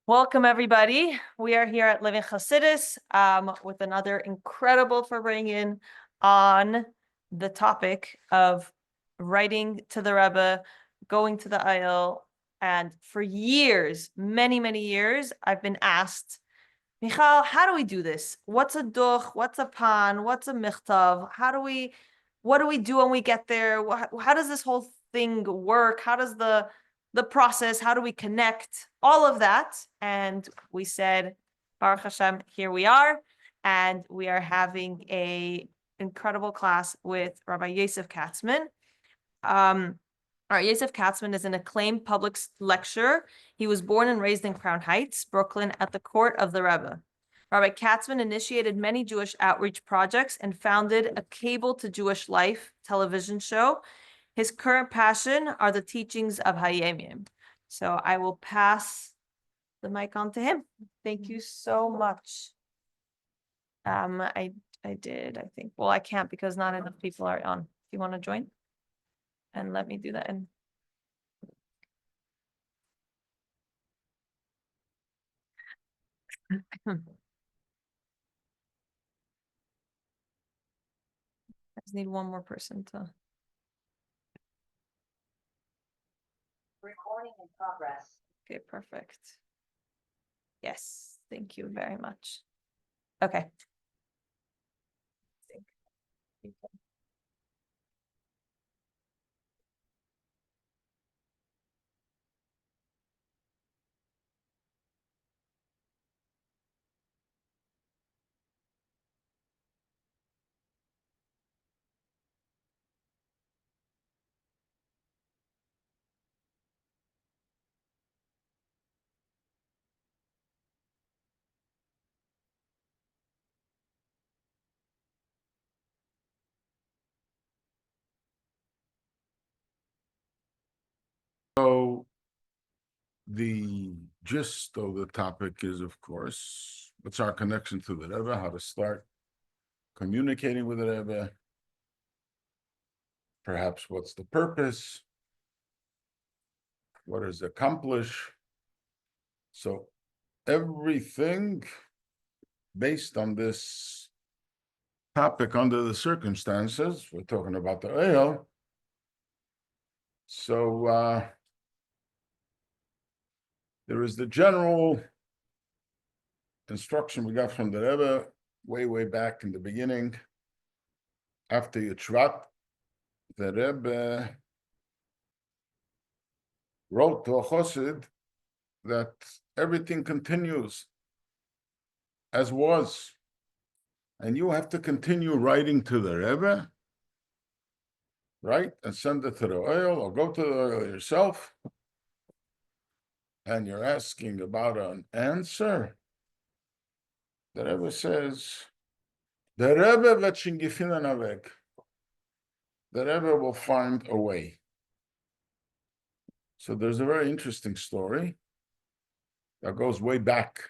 Welcome, everybody. We are here at Living Chassidus with another incredible Farbrengens on the topic of writing to the Rebbe, going to the Ohel. And for years, many, many years, I've been asked, Michal, how do we do this? What's a duch? What's a pan? What's a michtav? What do we do when we get there? How does this whole thing work? How does the process, how do we connect, all of that? And we said, Baruch Hashem, here we are, and we are having a incredible class with Rabbi Yosef Katzman. Yosef Katzman is an acclaimed public lecturer. He was born and raised in Crown Heights, Brooklyn, at the court of the Rebbe. Rabbi Katzman initiated many Jewish outreach projects and founded a Cable to Jewish Life television show. His current passion are the teachings of Hayemim. So I will pass the mic on to him. Thank you so much. I did, I think. Well, I can't because not enough people are on. Do you want to join? And let me do that. And I just need one more person to. Recording in progress. Okay, perfect. Yes, thank you very much. Okay. So the gist of the topic is, of course, what's our connection to the Rebbe, how to start communicating with the Rebbe, perhaps what's the purpose, what does it accomplish. So everything based on this topic under the circumstances, we're talking about the Ohel. So there is the general instruction we got from the Rebbe way back in the beginning. After Yitzhak, the Rebbe wrote to a Chassid that everything continues as was, and you have to continue writing to the Rebbe, right, and send it to the Ohel, or go to the Ohel yourself, and you're asking about an answer. The Rebbe says, the Rebbe wird schon gefunden a Weg. The Rebbe will find a way. So there's a very interesting story that goes way back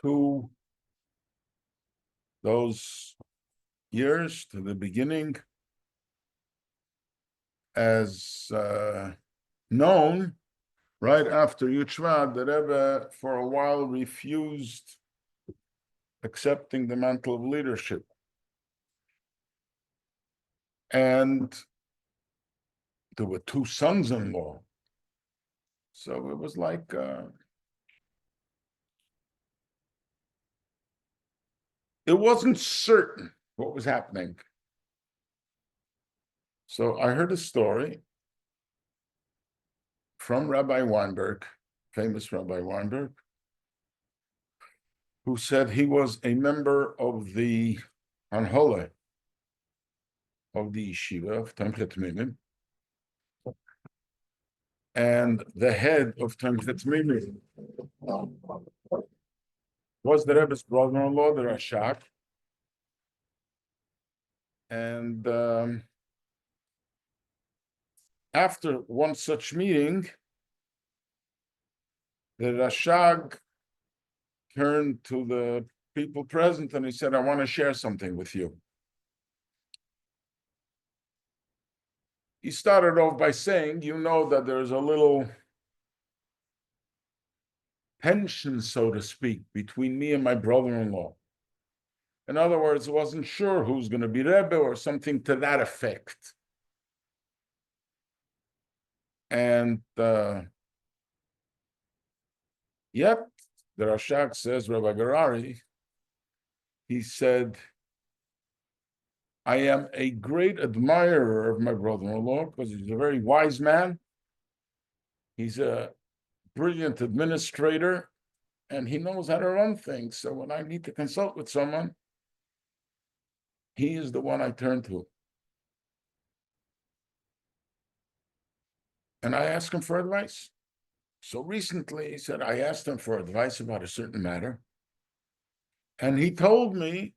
to those years, to the beginning, as known, right after Yitzhak, the Rebbe for a while refused accepting the mantle of leadership. And there were two sons-in-law. So it was like it wasn't certain what was happening. So I heard a story from Rabbi Weinberg, famous Rabbi Weinberg, who said he was a member of the Ohel of the yeshiva of Tamchet Minim, and the head of Tamchet Minim was the Rebbe's brother-in-law, the Rashak. And after one such meeting, the Rashag turned to the people present and he said, I want to share something with you. He started off by saying, you know that there's a little tension, so to speak, between me and my brother-in-law. In other words, I wasn't sure who's going to be Rebbe or something to that effect. And yet, the Rashak says, Rabbi Garari, he said, I am a great admirer of my brother-in-law because he's a very wise man. He's a brilliant administrator, and he knows how to run things. So when I need to consult with someone, he is the one I turn to. And I ask him for advice. So recently, he said, I asked him for advice about a certain matter. And he told me,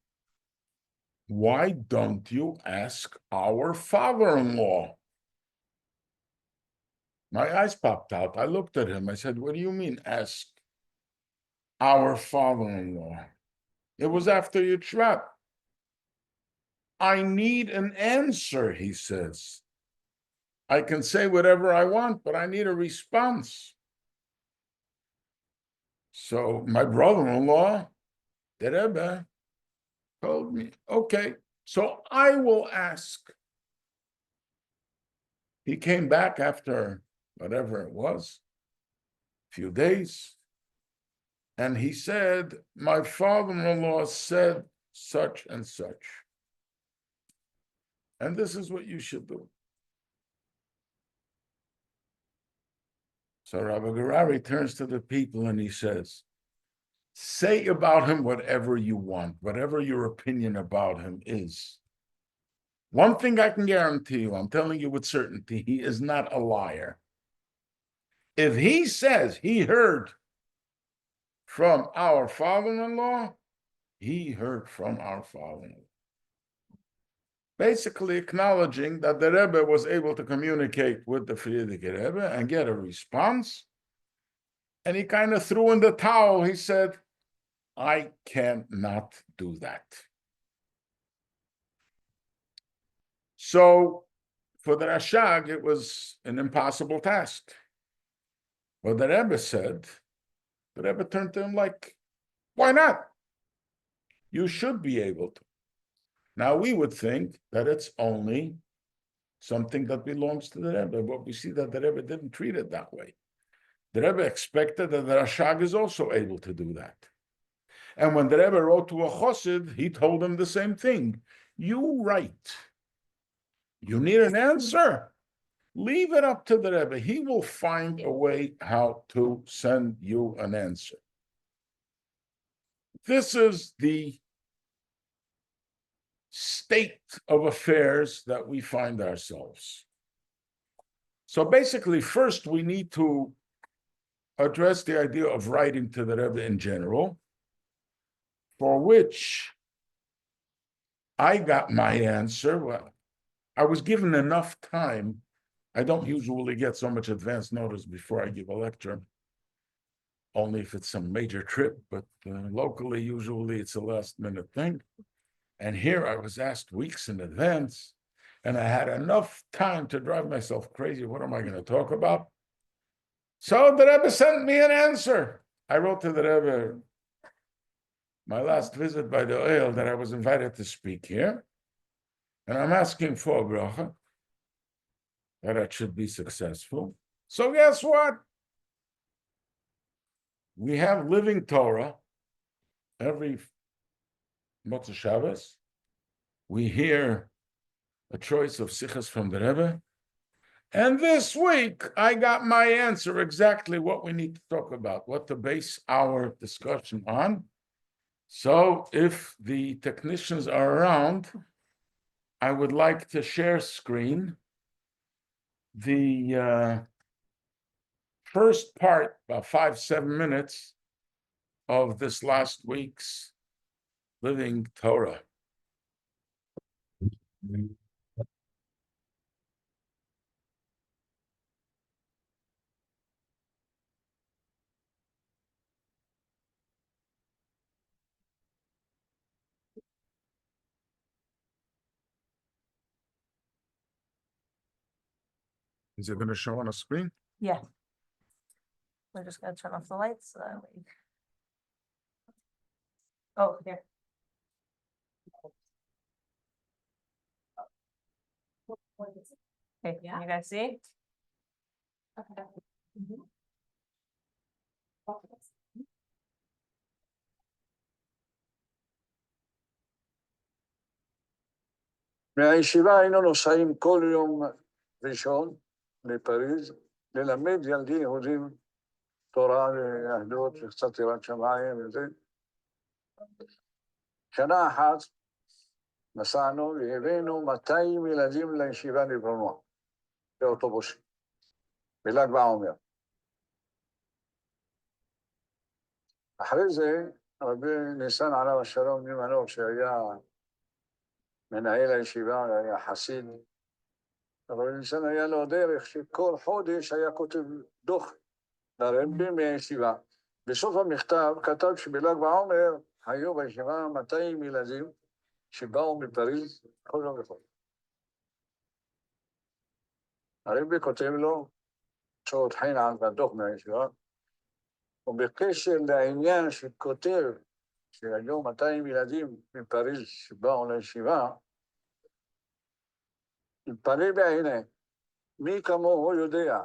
why don't you ask our father-in-law? My eyes popped out. I looked at him. I said, what do you mean, ask our father-in-law? It was after Yitzhak. I need an answer, he says. I can say whatever I want, but I need a response. So my brother-in-law, the Rebbe, told me, okay, so I will ask. He came back after whatever it was, a few days, and he said, my father-in-law said such and such. And this is what you should do. So Rabbi Garari turns to the people and he says, say about him whatever you want, whatever your opinion about him is. One thing I can guarantee you, I'm telling you with certainty, he is not a liar. If he says he heard from our father-in-law, he heard from our father-in-law. Basically acknowledging that the Rebbe was able to communicate with the Frierdiker Rebbe and get a response. And he kind of threw in the towel. He said, I cannot do that. So for the Rashag, it was an impossible task. But the Rebbe said, the Rebbe turned to him like, why not? You should be able to. Now we would think that it's only something that belongs to the Rebbe, but we see that the Rebbe didn't treat it that way. The Rebbe expected that the Rashag is also able to do that. And when the Rebbe wrote to a Chassid, he told him the same thing. You write. You need an answer. Leave it up to the Rebbe. He will find a way how to send you an answer. This is the state of affairs that we find ourselves. So basically, first we need to address the idea of writing to the Rebbe in general, for which I got my answer. Well, I was given enough time. I don't usually get so much advance notice before I give a lecture, only if it's some major trip, but locally, usually it's a last minute thing. And here I was asked weeks in advance, and I had enough time to drive myself crazy. What am I going to talk about? So the Rebbe sent me an answer. I wrote to the Rebbe my last visit by the Ohel that I was invited to speak here. And I'm asking for a bracha, that it should be successful. So guess what? We have living Torah every Motzei Shabbos. We hear a choice of sichas from the Rebbe. And this week, I got my answer exactly what we need to talk about, what to base our discussion on. So if the technicians are around, I would like to share screen the first part, about 5-7 minutes, of this last week's Living Torah. Is it going to show on a screen? Yeah. We're just gonna turn off the lights. So that way. Oh, here. Okay, can you guys see? Okay. מהישיבה היינו נוסעים כל יום ראשון לפריז, ללמד ילדי יהודים תורה ויהדות וקצת יראת שמיים וזה. שנה אחת נסענו והבאנו 200 ילדים לישיבה לברנוע, באוטובוסים, בל"ג בעומר. אחרי זה רבי ניסן עליו השלום ממנו, שהיה מנהל הישיבה, היה חסיד, אבל ניסן היה לו דרך שכל חודש היה כותב דוח לרבי מהישיבה. בסוף המכתב כתב שבל"ג בעומר היו בישיבה 200 ילדים שבאו מפריז כל יום וחודש. הרבי כותב לו, שעות חינם בדוח מהישיבה, ובקשר לעניין שכותב שהיו 200 ילדים מפריז שבאו לישיבה, התפלא בעיני, מי כמוהו יודע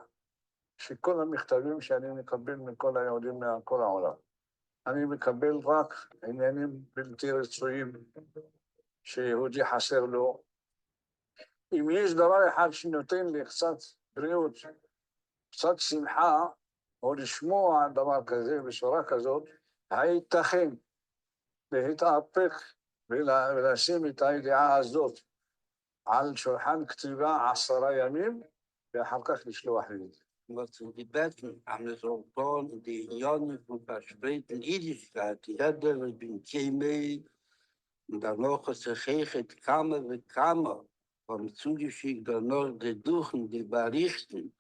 שכל המכתבים שאני מקבל מכל היהודים מכל העולם, אני מקבל רק עניינים בלתי רצויים שיהודי חסר לו. אם יש דבר אחד שנותן לי קצת בריאות, קצת שמחה, או לשמוע דבר כזה בשורה כזאת, הייתכן להתאפק ולשים את הידיעה הזאת על שולחן כתיבה 10 ימים, ואחר כך לשלוח לי. was zu gebeten, haben es auch von die Jahre von verspäten Jüdischkeit, die Erde bin Chemie, und dann noch es erhechet Kammer und Kammer, vom zugeschickt dann noch die Duchen, die berichten,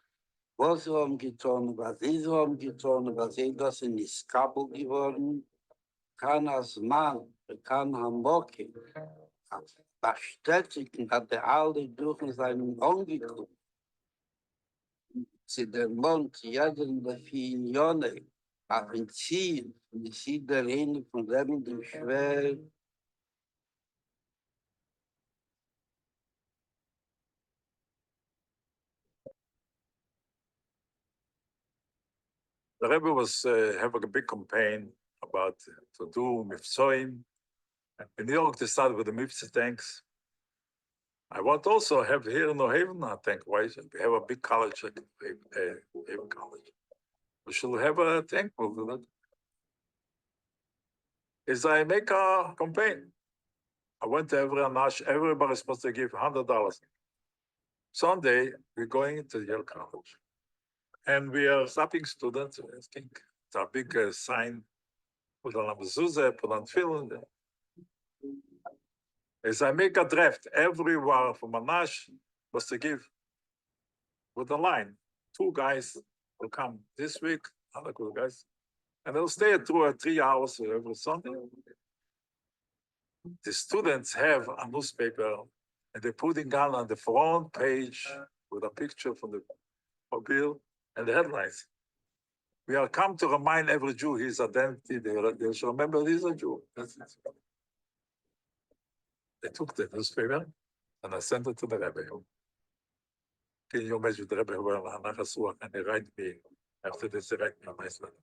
was sie haben getan, was sie haben getan, was sie das in Iskabel geworden, kann als Mann, kann Hamburg, bestätigen, hat er alle Duchen seinen angeguckt. Sie der Mond, jeden der 4 Jahre, auf ein Ziel, und sie der Hände von dem schwer. The Rebbe was having a big campaign about to do Mifsoim. And in New York, they started with the Mifsa tanks. I want also have here in Ohel a tank. Why? We have a big college, like Haven College. We should have a tank with it. Is I make a campaign. I went to every Anash, everybody's supposed to give $100. Sunday, we're going to Yale College. And we are stopping students. I think it's a big sign. Put on a mezuzah, put on film. As I make a draft, everyone from Anash was to give with a line. 2 guys will come this week, other two guys, and they'll stay 2 or 3 hours every Sunday. The students have a newspaper, and they're putting on the front page with a picture from the mobile and the headlines. We are come to remind every Jew his identity. They should remember he's a Jew. That's it. They took the newspaper and I sent it to the Rebbe. Can you imagine the Rebbe and they write me after this write me a nice letter.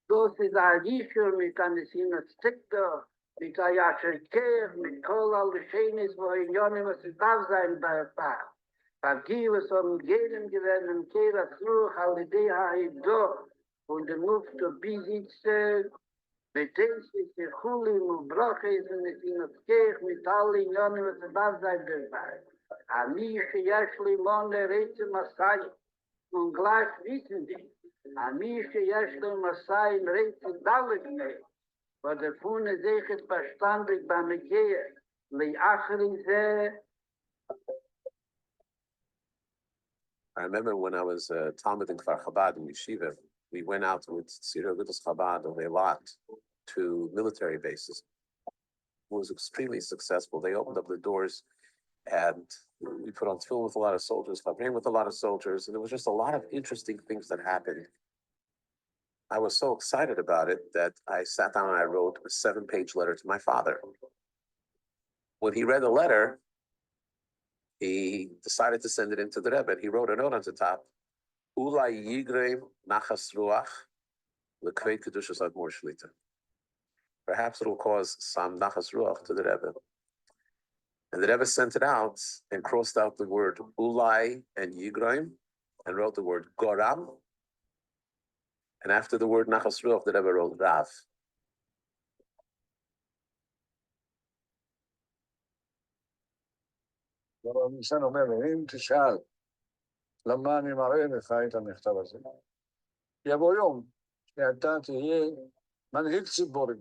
Das ist ein Risiko, mit einer Sinnestikter, mit einer Jascherkehr, mit Kohl, alles Schönes, wo in Jahren muss es da sein bei Paar. Vergibes und jedem gewinnen, Kehrer zurück, alle die do und der Move to Besitzer, mit dem sich die Chulim und Broches und mit ihnen Kehr, mit allen Jahren muss es da sein dabei. Amische Jaschli Monde Rätsel Masai und gleich wissen die, Amische Jaschli Masai Rätsel Dalekne, wo der Fune sich verstandig beim Gehe, wie Achri sehr. I remember when I was a Talmud in Kfar Chabad in Yeshiva, we went out with Tzira Gudus Chabad of Eilat to military bases. It was extremely successful. They opened up the doors and we put on tefillin with a lot of soldiers, Farbrengens with a lot of soldiers, and there was just a lot of interesting things that happened I was so excited about it that I sat down and I wrote a 7-page letter to my father. When he read the letter, he decided to send it in to the Rebbe. He wrote a note on the top, Ulai Yigreim Nachas Ruach L'Kvei Kedushas Admor Shlita. Perhaps it'll cause some Nachas Ruach to the Rebbe. And the Rebbe sent it out and crossed out the word Ulai and Yigreim and wrote the word Goram. And after the word Nachas Ruach, the Rebbe wrote Rav. הרב ניסן אומר, אם תשאל למה אני מראה לך את המכתב הזה, יבוא יום שאתה תהיה מנהיג ציבורי,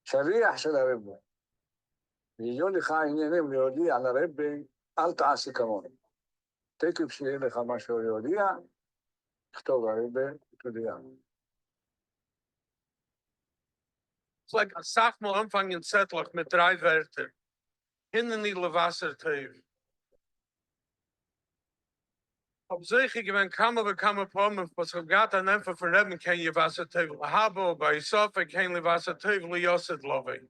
שליח של הרבי, ויהיו לך עניינים להודיע לרבי, אל תעשי כמוני. תקף שיהיה לך משהו להודיע, תכתוב הרבי, תודיע. It's like a Sachmal Umfang in Zettlach mit 3 Wörter. Hinnen die Lewasser Tev. Ob sich ich wenn kamme Pommen, was gegat an einfach verreden kann je Wasser Tev. Habo bei Yosef kein Lewasser Tev li Yosef love.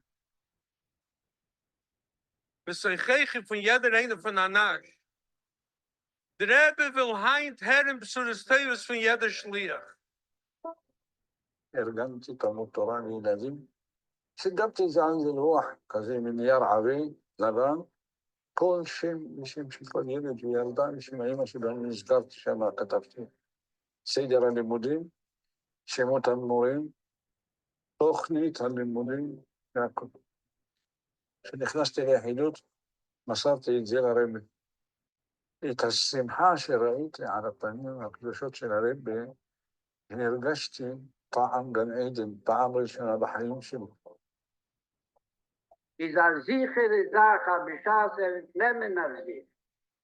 Bis ich von jeder eine von Anach. Der Rebbe will heint herren zu des Teves von jeder Schliach. ארגנתי תלמוד תורה לילדים, סידרתי את זה על לוח כזה מנייר עבי, לבן, כל שם ושם של כל ילד וילדה, ושם האמא שלנו נזכרתי שם, כתבתי סדר הלימודים, שמות המורים, תוכנית הלימודים, והכל. כשנכנסתי ליחידות, מסרתי את זה לרבי. את השמחה שראיתי על הפנים הקדושות של הרבי, הרגשתי טעם גן עדן, פעם ראשונה בחיים שלי. Is a sichere Sache, beschaß nehmen auf sich.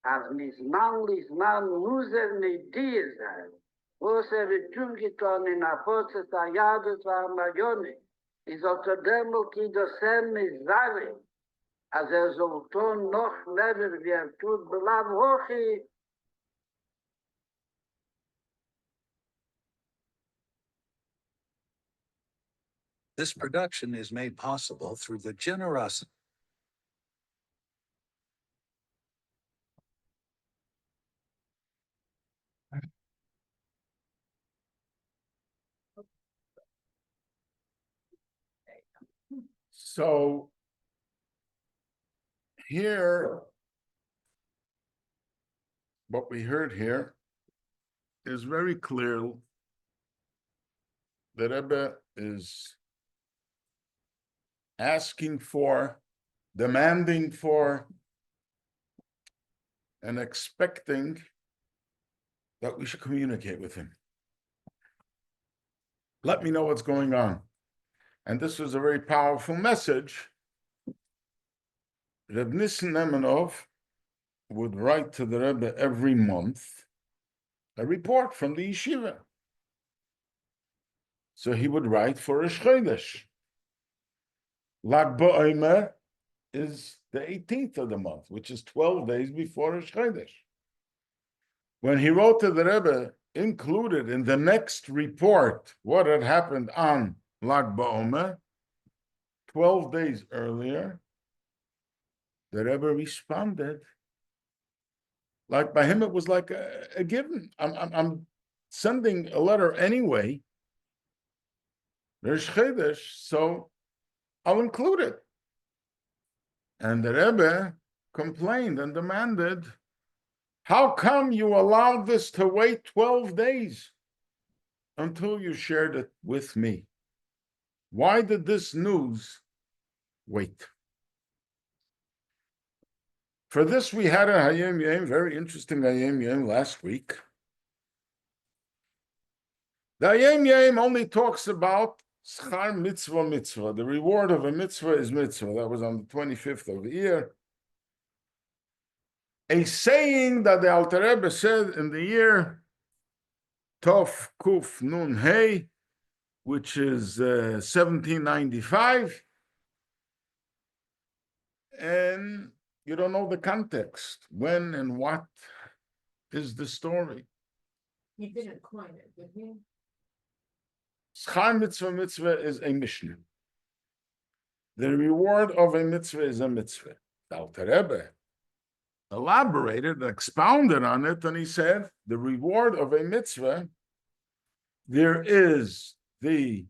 Als Misman muss mit dir sein. Was tun getan in der Potze der Jahres war Majone. Is unter dem, die das Hem ist Zelle. Als soll tun noch mehr, wie tut, belav hochi. This production is made possible through the generosity So here, what we heard here is very clear. The Rebbe is asking for, demanding for, and expecting that we should communicate with him. Let me know what's going on. And this was a very powerful message. Reb Nissen Nemenov would write to the Rebbe every month a report from the yeshiva. So he would write for Rosh Chodesh. Lag BaOmer is the 18th of the month, which is 12 days before Rosh Chodesh. When he wrote to the Rebbe, included in the next report what had happened on Lag BaOmer, 12 days earlier, the Rebbe responded. Like by him, it was like a given. I'm sending a letter anyway. There's Chodesh, so I'll include it. And the Rebbe complained and demanded, how come you allowed this to wait 12 days until you shared it with me? Why did this news wait? For this, we had a Hayom Yom, very interesting Hayom Yom last week. The Hayom Yom only talks about Schar mitzvah mitzvah. The reward of a mitzvah is mitzvah. That was on the 25th of the year. A saying that the Alter Rebbe said in the year Tov Kuf Nun Hey, which is 1795. And you don't know the context. When and what is the story? He didn't coin it, did he? Schar mitzvah is a Mishnah. The reward of a mitzvah is a mitzvah. The Alter Rebbe elaborated and expounded on it, and he said, the reward of a mitzvah, there is the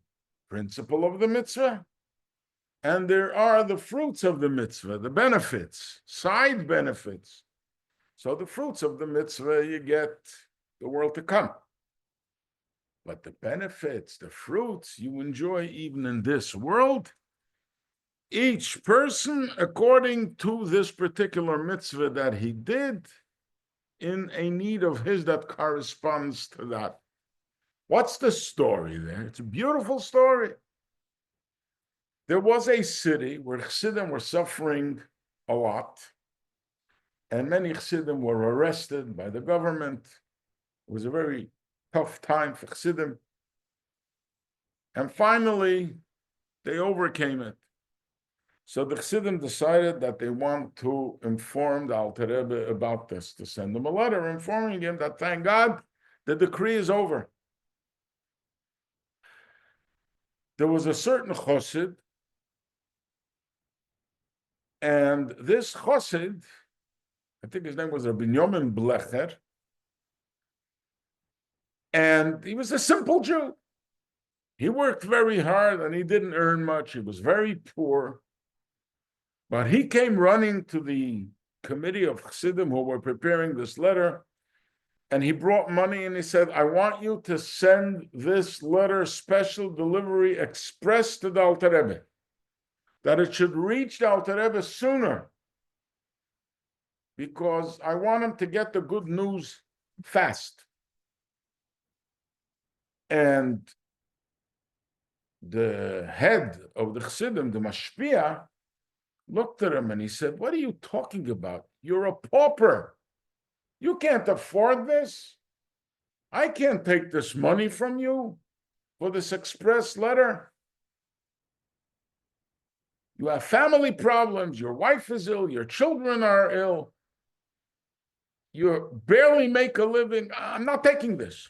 principle of the mitzvah, and there are the fruits of the mitzvah, the benefits, side benefits. So the fruits of the mitzvah, you get the world to come. But the benefits, the fruits, you enjoy even in this world. Each person, according to this particular mitzvah that he did, in a need of his that corresponds to that. What's the story there? It's a beautiful story. There was a city where Chassidim were suffering a lot, and many Chassidim were arrested by the government. It was a very tough time for Chassidim. And finally, they overcame it. So the Chassidim decided that they want to inform the Alter Rebbe about this, to send him a letter informing him that, thank God, the decree is over. There was a certain Chassid, and this Chassid, I think his name was Rabbi Blecher, and he was a simple Jew. He worked very hard and he didn't earn much. He was very poor. But he came running to the committee of Chassidim who were preparing this letter, and he brought money and he said, I want you to send this letter special delivery express to the Alter Rebbe, that it should reach the Alter Rebbe sooner, because I want him to get the good news fast. And the head of the Chassidim, the Mashpia, looked at him and he said, what are you talking about? You're a pauper. You can't afford this. I can't take this money from you for this express letter. You have family problems. Your wife is ill. Your children are ill. You barely make a living. I'm not taking this.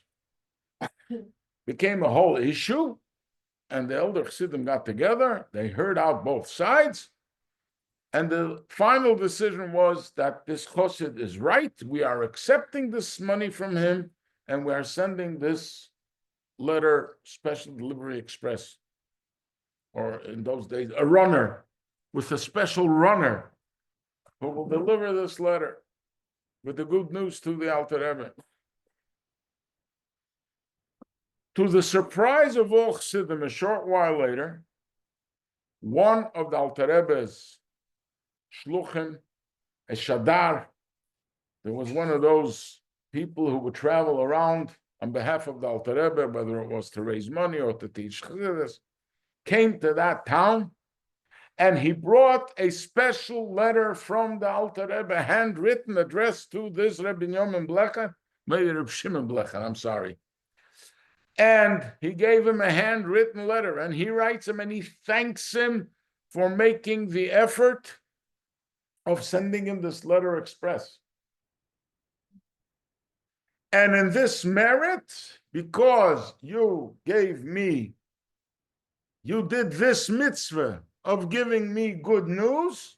Became a whole issue. And the elder Chassidim got together. They heard out both sides. And the final decision was that this Chassid is right. We are accepting this money from him, and we are sending this letter, special delivery express, or in those days, a runner, with a special runner who will deliver this letter with the good news to the Alter Rebbe. To the surprise of all Chassidim, a short while later, one of the Alter Rebbe's shluchim, a shadar, there was one of those people who would travel around on behalf of the Alter Rebbe, whether it was to raise money or to teach Chassidus, came to that town, and he brought a special letter from the Alter Rebbe, handwritten, addressed to this Rebbe Blecher, maybe Rebbe Shimon Blecher, I'm sorry. And he gave him a handwritten letter, and he writes him and he thanks him for making the effort of sending him this letter express. And in this merit, because you gave me, you did this mitzvah of giving me good news,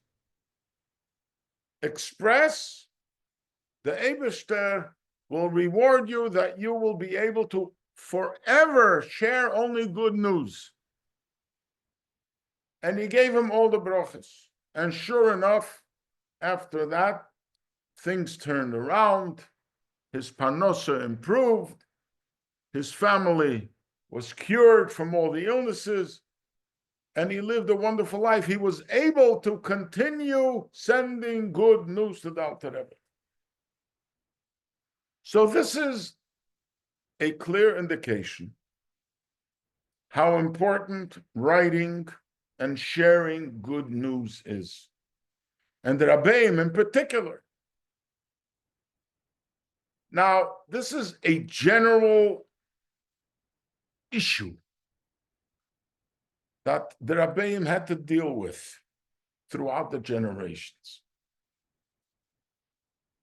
express, the Eibishter will reward you that you will be able to forever share only good news. And he gave him all the brachas. And sure enough, after that, things turned around. His parnosa improved. His family was cured from all the illnesses. And he lived a wonderful life. He was able to continue sending good news to the Alter Rebbe. So this is a clear indication how important writing and sharing good news is. And the Rabbeim in particular. Now, this is a general issue that the Rabbeim had to deal with throughout the generations.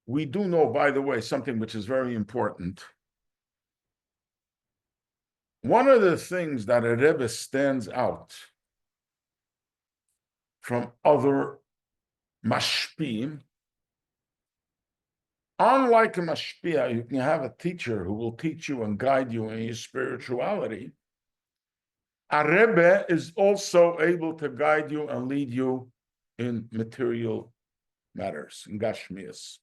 We do know, by the way, something which is very important, one of the things that a Rebbe stands out from other mashpim, unlike a mashpia, you can have a teacher who will teach you and guide you in your spirituality. A Rebbe is also able to guide you and lead you in material matters, in Gashmias.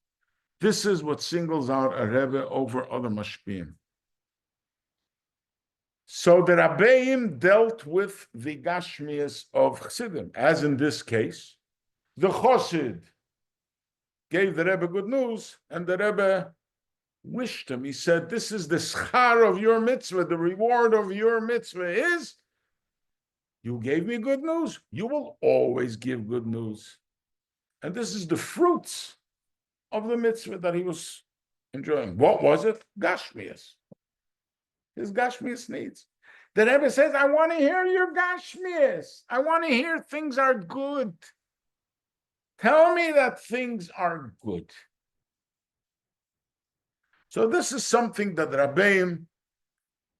This is what singles out a Rebbe over other mashpim. So the Rabbeim dealt with the Gashmias of Chassidim, as in this case, the Chassid gave the Rebbe good news, and the Rebbe wished him. He said, this is the schar of your mitzvah, the reward of your mitzvah is, you gave me good news, you will always give good news. And this is the fruits of the mitzvah that he was enjoying. What was it? Gashmias. His Gashmias needs. The Rebbe says, I want to hear your Gashmias. I want to hear things are good. Tell me that things are good. So this is something that Rabbeim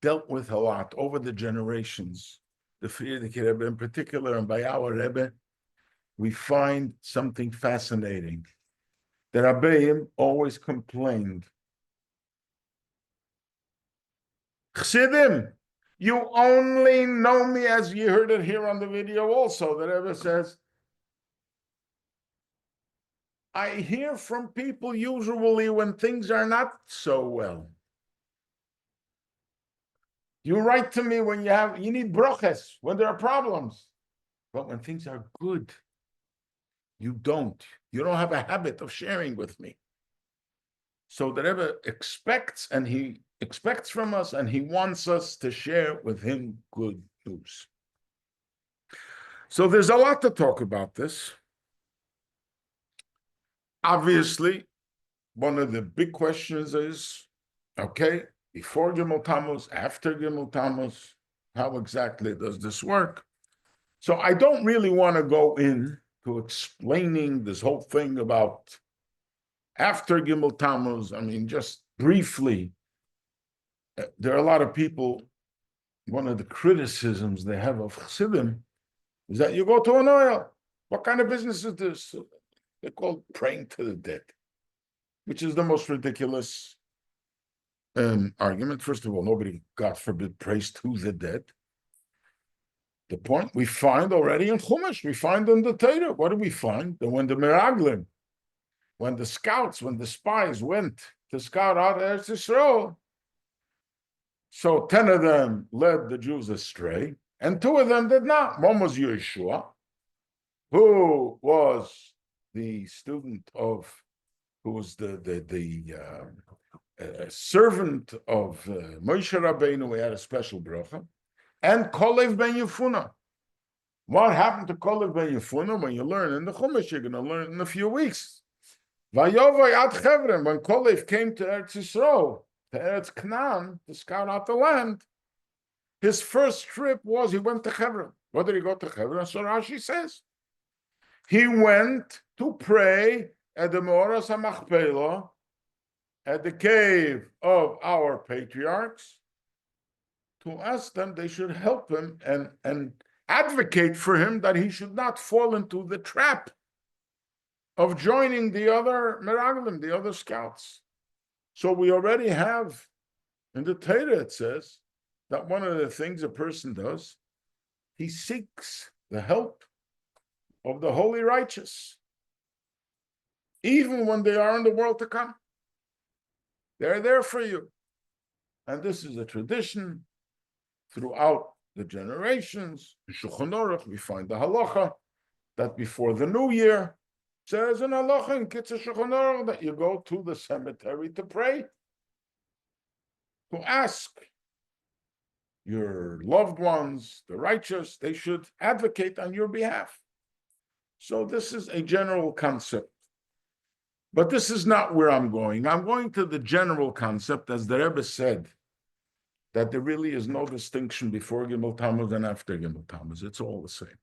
dealt with a lot over the generations. The Frierdiker Rebbe in particular, and by our Rebbe, we find something fascinating. The Rabbeim always complained. Chassidim, you only know me, as you heard it here on the video also. The Rebbe says, I hear from people usually when things are not so well. You write to me when you need broches, when there are problems. But when things are good, you don't. You don't have a habit of sharing with me. So the Rebbe expects, and he expects from us, and he wants us to share with him good news. So there's a lot to talk about this. Obviously, one of the big questions is, okay, before Gimel Tammuz, after Gimel Tammuz, how exactly does this work? So I don't really want to go into explaining this whole thing about after Gimel Tammuz. I mean, just briefly, there are a lot of people, one of the criticisms they have of Chassidim is that you go to an Ohel. What kind of business is this? They're called praying to the dead, which is the most ridiculous argument. First of all, nobody, God forbid, prays to the dead. The point we find already in Chumash, we find in the Torah. What do we find? That when the Meraglim, when the scouts, when the spies went to scout out Eretz Yisrael, so 10 of them led the Jews astray, and 2 of them did not. One was Yeshua, who was the student of, who was the servant of Moshe Rabbeinu, who had a special bracha, and Kolev ben Yefuna. What happened to Kolev ben Yefuna? When you learn in the Chumash, you're going to learn in a few weeks. Vayovay ad Chevron, when Kolev came to Eretz Yisrael, to Eretz Canaan, to scout out the land, his first trip was he went to Chevron. What did he go to Chevron? So Rashi says, he went to pray at the Meoras HaMachpelah, at the cave of our patriarchs, to ask them they should help him and advocate for him that he should not fall into the trap of joining the other Meraglim, the other scouts. So we already have, in the Torah it says, that one of the things a person does, he seeks the help of the holy righteous, even when they are in the world to come. They're there for you. And this is a tradition throughout the generations. In Shulchan Aruch, we find the halacha that before the new year, says in halacha in Kitzur Shulchan Aruch, that you go to the cemetery to pray, to ask your loved ones, the righteous, they should advocate on your behalf. So this is a general concept. But this is not where I'm going. I'm going to the general concept, as the Rebbe said, that there really is no distinction before Gimel Tammuz and after Gimel Tammuz. It's all the same.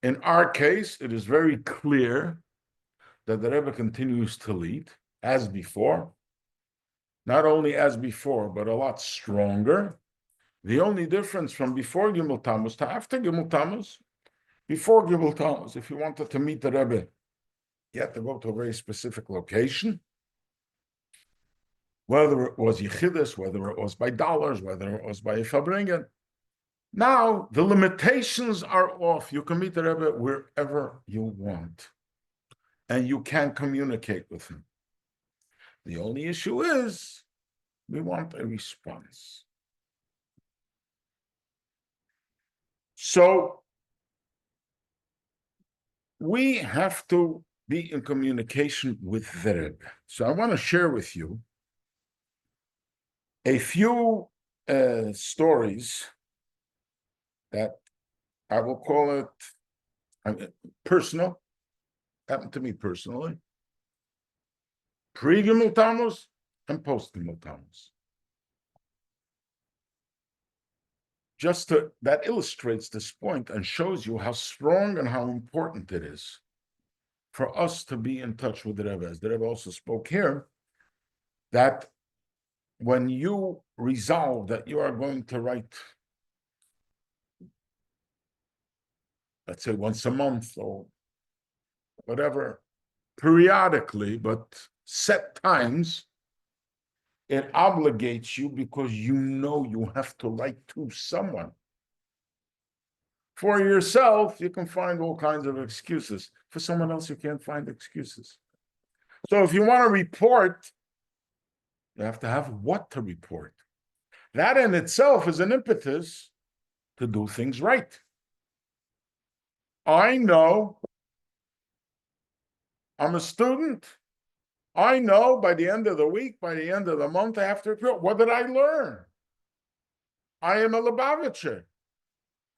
In our case, it is very clear that the Rebbe continues to lead as before. Not only as before, but a lot stronger. The only difference from before Gimel Tammuz to after Gimel Tammuz, before Gimel Tammuz, if you wanted to meet the Rebbe, you had to go to a very specific location. Whether it was Yechidus, whether it was by dollars, whether it was by Farbrengens. Now, the limitations are off. You can meet the Rebbe wherever you want. And you can communicate with him. The only issue is, we want a response. So, we have to be in communication with the Rebbe. So I want to share with you a few stories that I will call it personal, happened to me personally, pre-Gimel Tammuz and post-Gimel Tammuz. That illustrates this point and shows you how strong and how important it is for us to be in touch with the Rebbe. As the Rebbe also spoke here, that when you resolve that you are going to write, let's say once a month or whatever, periodically, but set times, it obligates you because you know you have to write to someone. For yourself, you can find all kinds of excuses. For someone else, you can't find excuses. So if you want to report, you have to have what to report. That in itself is an impetus to do things right. I know I'm a student. I know by the end of the week, by the end of the month, I have to report. What did I learn? I am a Lubavitcher.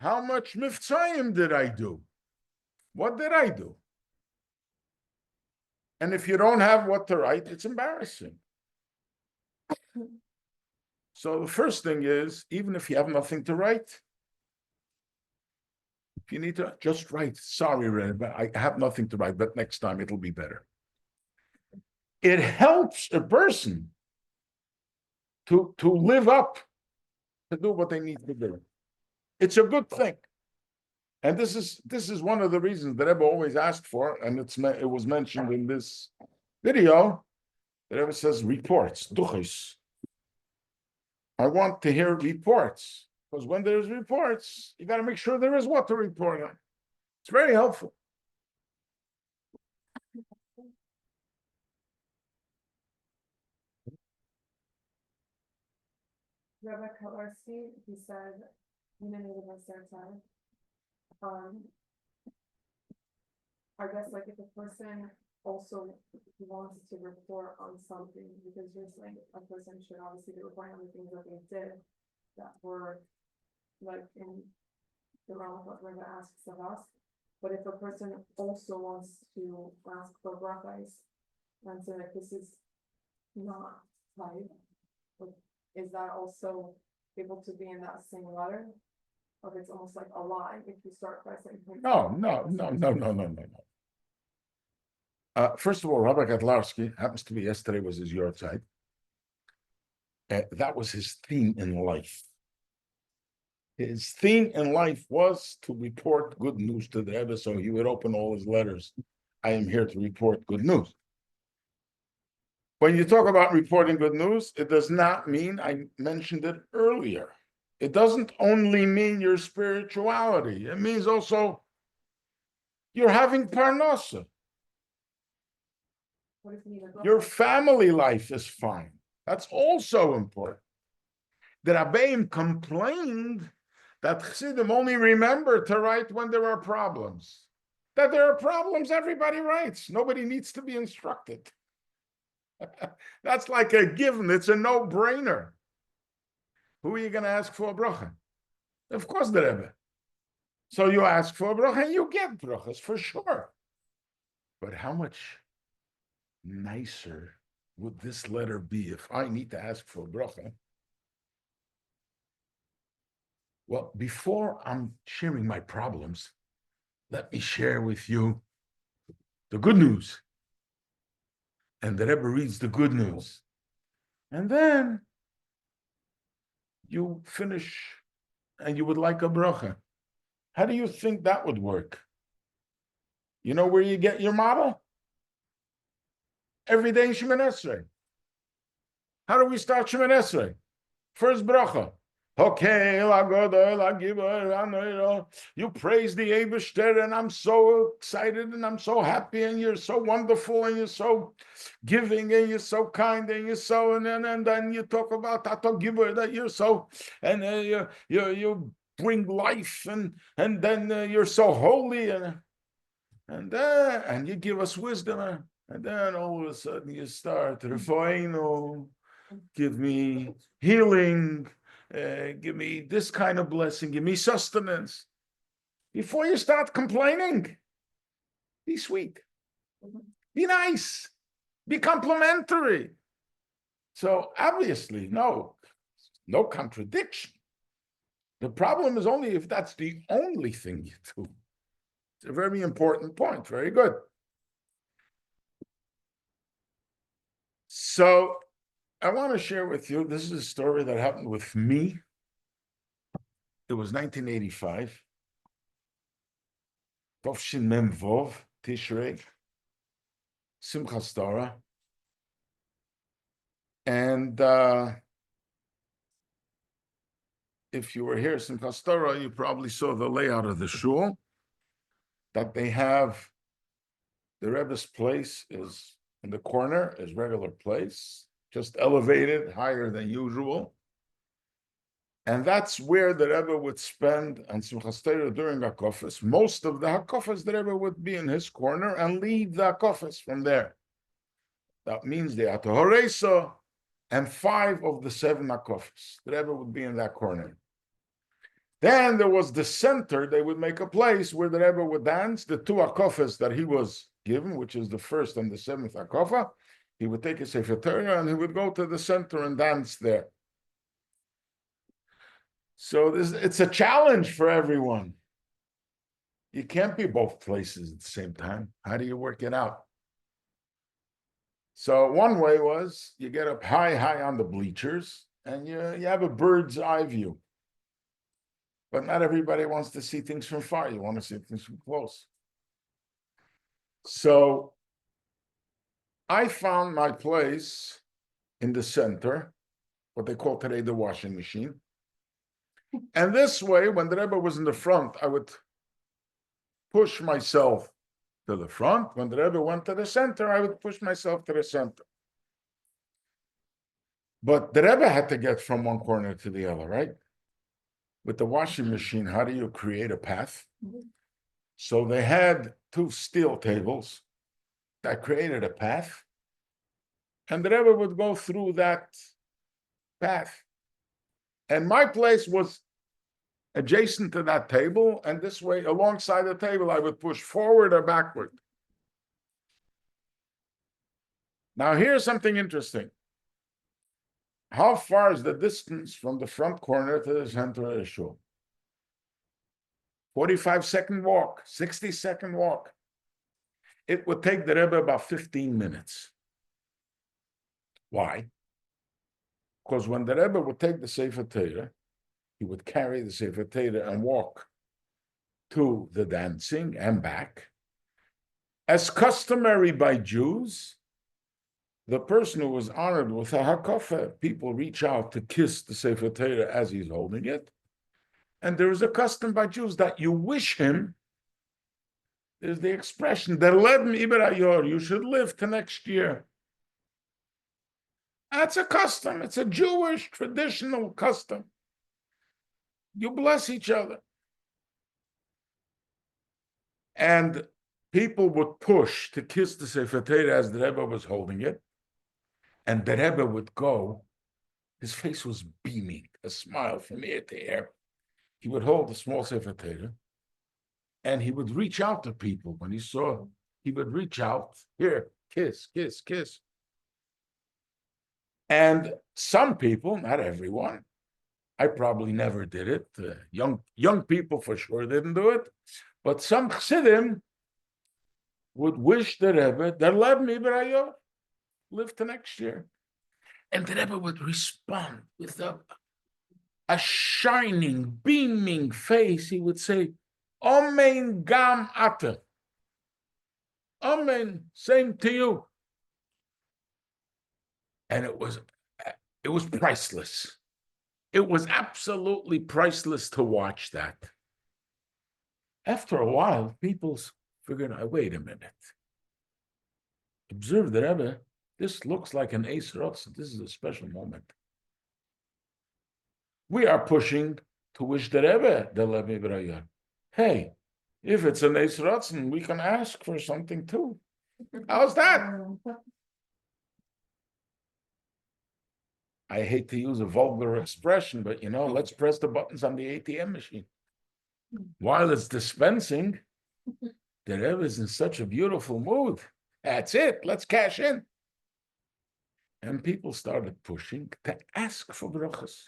How much Miftzayim did I do? What did I do? And if you don't have what to write, it's embarrassing. So the first thing is, even if you have nothing to write, if you need to, just write. Sorry, Rebbe, I have nothing to write, but next time it'll be better. It helps a person to live up, to do what they need to do. It's a good thing. And this is one of the reasons that Rebbe always asked for, and it was mentioned in this video. The Rebbe says reports, duchos. I want to hear reports, because when there's reports, you got to make sure there is what to report on. It's very helpful. Rabbi Kalarski, he said, many of us are time. I guess like if a person also wants to report on something, because you're saying a person should obviously be reporting on the things that they did that were like in the realm of what Rebbe asks of us. But if a person also wants to ask for brachos and say like this is not right, is that also able to be in that same letter? Or it's almost like a lie if you start by saying No. First of all, Rabbi Katlarski happens to be yesterday was his yahrzeit. That was his theme in life. His theme in life was to report good news to the Rebbe, so he would open all his letters. I am here to report good news. When you talk about reporting good news, it does not mean, I mentioned it earlier, it doesn't only mean your spirituality. It means also you're having parnasa. Your family life is fine. That's also important. The Rabbeim complained that Chassidim only remember to write when there are problems. That there are problems, everybody writes. Nobody needs to be instructed. That's like a given. It's a no-brainer. Who are you going to ask for a bracha? Of course, the Rebbe. So you ask for a bracha and you get brachas for sure. But how much nicer would this letter be if I need to ask for a bracha? Well, before I'm sharing my problems, let me share with you the good news. And the Rebbe reads the good news. And then you finish and you would like a bracha. How do you think that would work? You know where you get your model? Every day in Shemoneh Esrei. How do we start Shemoneh Esrei? First bracha. Okay, you praise the Eibishter, and I'm so excited, and I'm so happy, and you're so wonderful, and you're so giving, and you're so kind, and you're so, and then you talk about Tato Gibber, that you're so, and you bring life, and then you're so holy, and you give us wisdom, and then all of a sudden you start Refoinu, give me healing, give me this kind of blessing, give me sustenance. Before you start complaining, be sweet, be nice, be complimentary. So obviously, no contradiction. The problem is only if that's the only thing you do. It's a very important point. Very good. So I want to share with you, this is a story that happened with me. It was 1985. Tovshin Mem Vov, Tishrei, Simchas Torah. And if you were here, Simchas Torah, you probably saw the layout of the shul, that they have, the Rebbe's place is in the corner, is regular place, just elevated higher than usual. And that's where the Rebbe would spend on Simchas Torah during Hakofos. Most of the Hakofos, the Rebbe would be in his corner and lead the Hakofos from there. That means the Atohoreso and 5 of the 7 Hakofos. The Rebbe would be in that corner. Then there was the center. They would make a place where the Rebbe would dance. The 2 Hakofos that he was given, which is the 1st and the 7th Hakofa, he would take a Sefer Torah and he would go to the center and dance there. So it's a challenge for everyone. You can't be both places at the same time. How do you work it out? So one way was you get up high on the bleachers and you have a bird's eye view. But not everybody wants to see things from far. You want to see things from close. So I found my place in the center, what they call today the washing machine. And this way, when the Rebbe was in the front, I would push myself to the front. When the Rebbe went to the center, I would push myself to the center. But the Rebbe had to get from one corner to the other, right? With the washing machine, how do you create a path? So they had 2 steel tables that created a path. And the Rebbe would go through that path. And my place was adjacent to that table, and this way, alongside the table, I would push forward or backward. Now, here's something interesting. How far is the distance from the front corner to the center of the shul? 45-second walk, 60-second walk. It would take the Rebbe about 15 minutes. Why? Because when the Rebbe would take the Sefer Torah, he would carry the Sefer Torah and walk to the dancing and back. As customary by Jews, the person who was honored with a hakofa, people reach out to kiss the Sefer Torah as he's holding it. And there is a custom by Jews that you wish him, there's the expression, you should live to next year. That's a custom. It's a Jewish traditional custom. You bless each other. And people would push to kiss the Sefer Torah as the Rebbe was holding it. And the Rebbe would go, his face was beaming, a smile from ear to ear. He would hold the small Sefer Torah, and he would reach out to people. When he saw, he would reach out, here, kiss, kiss, kiss. And some people, not everyone, I probably never did it. Young people for sure didn't do it. But some Chassidim would wish the Rebbe, live to next year. And the Rebbe would respond with a a shining, beaming face, he would say, Amen gam ata. Amen, same to you. And it was priceless. It was absolutely priceless to watch that. After a while, people figured, wait a minute. Observe the Rebbe, this looks like an Eis Rotz. This is a special moment. We are pushing to wish the Rebbe the Levi Brayar. Hey, if it's an Eis Rotz, we can ask for something too. How's that? I hate to use a vulgar expression, but let's press the buttons on the ATM machine. While it's dispensing, the Rebbe is in such a beautiful mood. That's it. Let's cash in. And people started pushing to ask for brachas.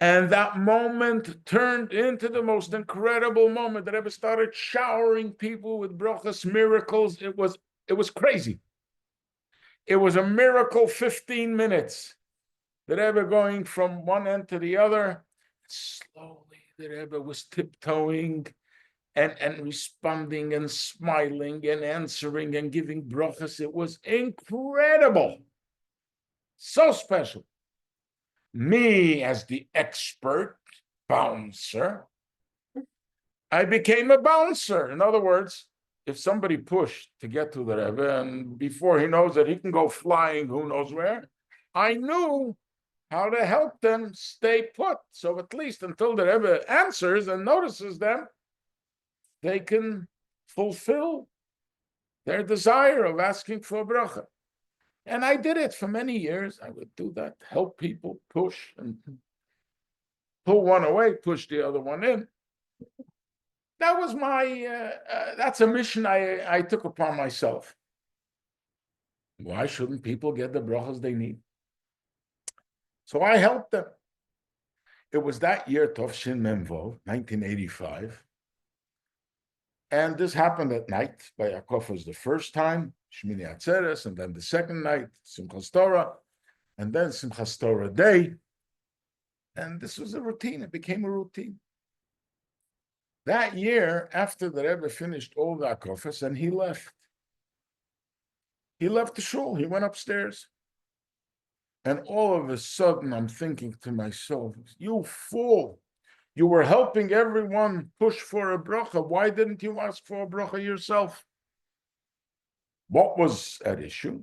And that moment turned into the most incredible moment. The Rebbe started showering people with brachas, miracles. It was crazy. It was a miracle 15 minutes. The Rebbe going from one end to the other. Slowly, the Rebbe was tiptoeing and responding and smiling and answering and giving brachas. It was incredible. So special. Me, as the expert bouncer, I became a bouncer. In other words, if somebody pushed to get to the Rebbe, and before he knows that he can go flying who knows where, I knew how to help them stay put. So at least until the Rebbe answers and notices them, they can fulfill their desire of asking for a bracha. And I did it for many years. I would do that, help people push and pull one away, push the other one in. That was that's a mission I took upon myself. Why shouldn't people get the brachas they need? So I helped them. It was that year, Tovshin Memvov, 1985. And this happened at night by Yaakov the first time, Shmini Atzeres, and then the second night, Simchas Torah, and then Simchas Torah Day. And this was a routine. It became a routine. That year, after the Rebbe finished all the Akofas, and he left. He left the shul. He went upstairs. And all of a sudden, I'm thinking to myself, you fool. You were helping everyone push for a bracha. Why didn't you ask for a bracha yourself? What was at issue?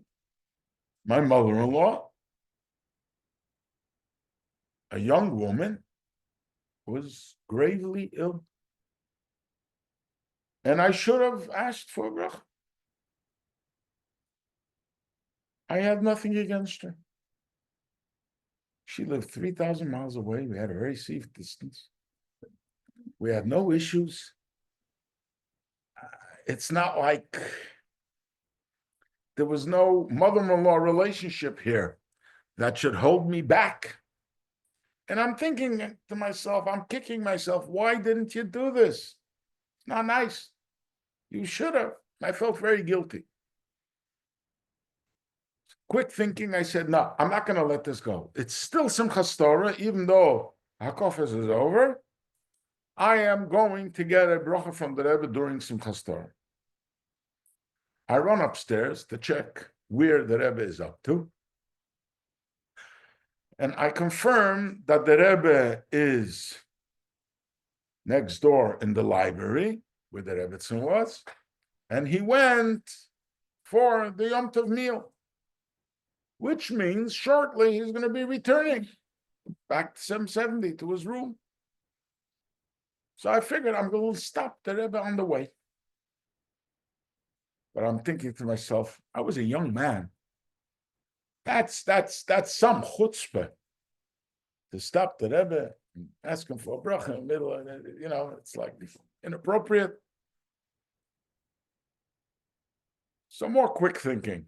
My mother-in-law, a young woman, was gravely ill. And I should have asked for a bracha. I had nothing against her. She lived 3,000 miles away. We had a very safe distance. We had no issues. It's not like there was no mother-in-law relationship here that should hold me back. And I'm thinking to myself, I'm kicking myself, why didn't you do this? It's not nice. You should have. I felt very guilty. Quick thinking, I said, no, I'm not going to let this go. It's still Simchas Torah, even though Hakofes is over. I am going to get a bracha from the Rebbe during Simchas Torah. I run upstairs to check where the Rebbe is up to. And I confirm that the Rebbe is next door in the library, where the Rebbetzin was. And he went for the Yom Tov meal, which means shortly he's going to be returning back to 770 to his room. So I figured I'm going to stop the Rebbe on the way. But I'm thinking to myself, I was a young man. That's some chutzpah to stop the Rebbe and ask him for a bracha in the middle of it. It's like inappropriate. Some more quick thinking.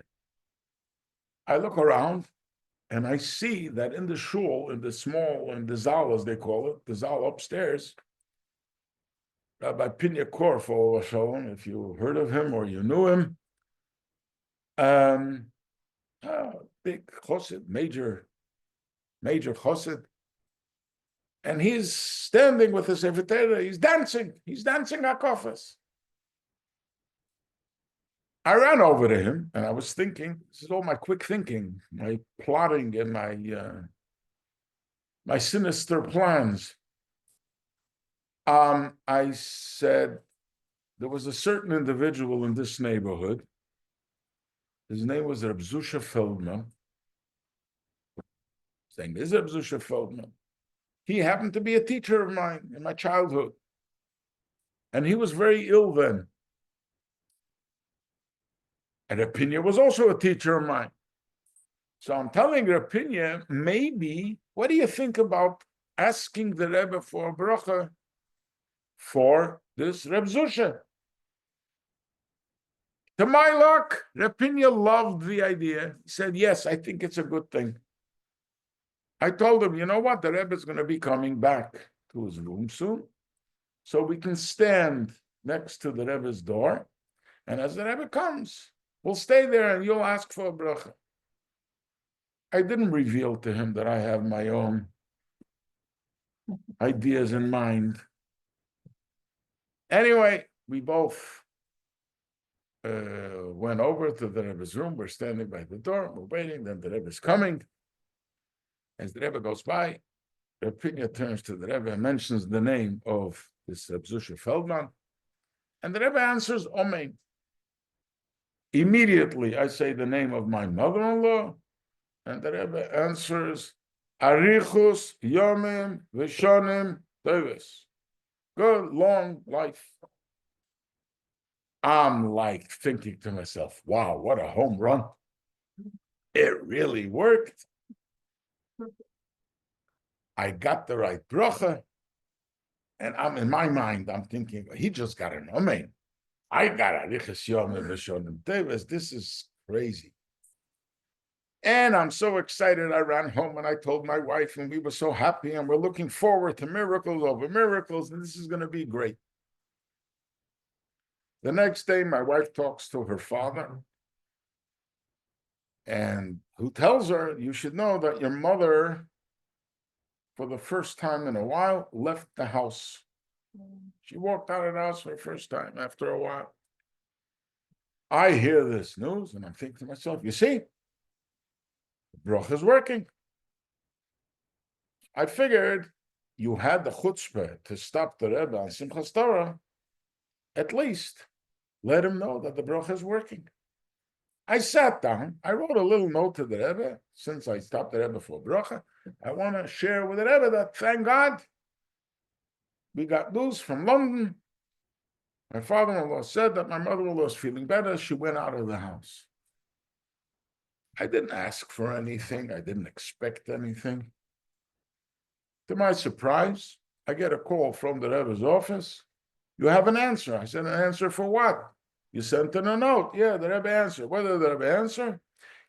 I look around and I see that in the shul, in the Zelle, as they call it, the Zelle upstairs, Rabbi Pinya Korfo, if you heard of him or you knew him, big chassid, major chassid, And he's standing with his Sefer Torah. He's dancing akofas. I ran over to him and I was thinking, this is all my quick thinking, my plotting and my sinister plans. I said, there was a certain individual in this neighborhood. His name was Reb Zusha Feldman. His name is Reb Zusha Feldman. He happened to be a teacher of mine in my childhood. And he was very ill then. And Rapinya was also a teacher of mine. So I'm telling Rapinya, maybe, what do you think about asking the Rebbe for a bracha for this Reb Zusha? To my luck, Rapinya loved the idea. He said, yes, I think it's a good thing. I told him, you know what? The Rebbe is going to be coming back to his room soon. So we can stand next to the Rebbe's door. And as the Rebbe comes, we'll stay there and you'll ask for a bracha. I didn't reveal to him that I have my own ideas in mind. Anyway, we both went over to the Rebbe's room. We're standing by the door. We're waiting. Then the Rebbe's coming. As the Rebbe goes by, Rapinya turns to the Rebbe and mentions the name of this Reb Zusha Feldman. And the Rebbe answers, Omein. Immediately, I say the name of my mother-in-law, and the Rebbe answers, Arichus Yomim Vishonim Teves. Good long life. I'm like thinking to myself, wow, what a home run. It really worked. I got the right bracha. And I'm in my mind, I'm thinking, he just got an amen. I got Arichus Yomim Vishonim Teves. This is crazy. And I'm so excited. I ran home and I told my wife, and we were so happy, and we're looking forward to miracles over miracles, and this is going to be great. The next day, my wife talks to her father, and who tells her, you should know that your mother, for the first time in a while, left the house. She walked out of the house for the first time after a while. I hear this news, and I'm thinking to myself, you see, the bracha is working. I figured you had the chutzpah to stop the Rebbe on Simchas Torah. At least let him know that the bracha is working. I sat down. I wrote a little note to the Rebbe. Since I stopped the Rebbe for bracha, I want to share with the Rebbe that, thank God, we got news from London. My father-in-law said that my mother-in-law is feeling better. She went out of the house. I didn't ask for anything. I didn't expect anything. To my surprise, I get a call from the Rebbe's office. You have an answer. I said, an answer for what? You sent in a note. Yeah, the Rebbe answered. What did the Rebbe answer?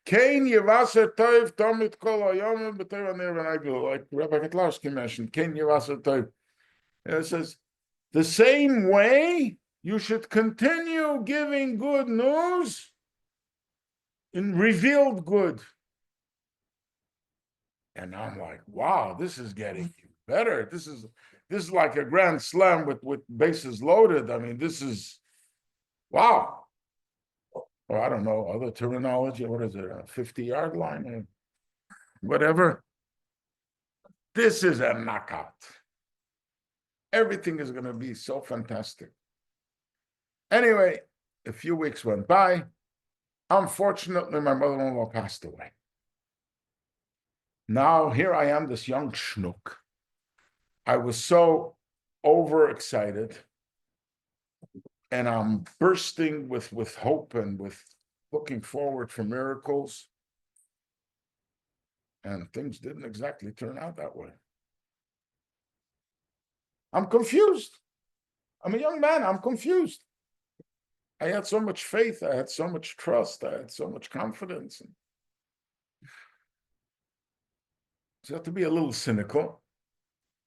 Kein Yevaser Tov Tomit Kol Hayomim B'Tov Anirvan, like Rabbi Katlowski mentioned. Kein Yevaser Tov. It says, the same way you should continue giving good news in revealed good. And I'm like, wow, this is getting better. This is like a grand slam with bases loaded. I mean, this is, wow. Or I don't know, other terminology. What is it, a 50-yard line or whatever? This is a knockout. Everything is going to be so fantastic. Anyway, a few weeks went by. Unfortunately, my mother-in-law passed away. Now, here I am, this young schnook. I was so overexcited, and I'm bursting with hope and with looking forward for miracles. And things didn't exactly turn out that way. I'm confused. I'm a young man, I'm confused. I had so much faith, I had so much trust, I had so much confidence. So to be a little cynical,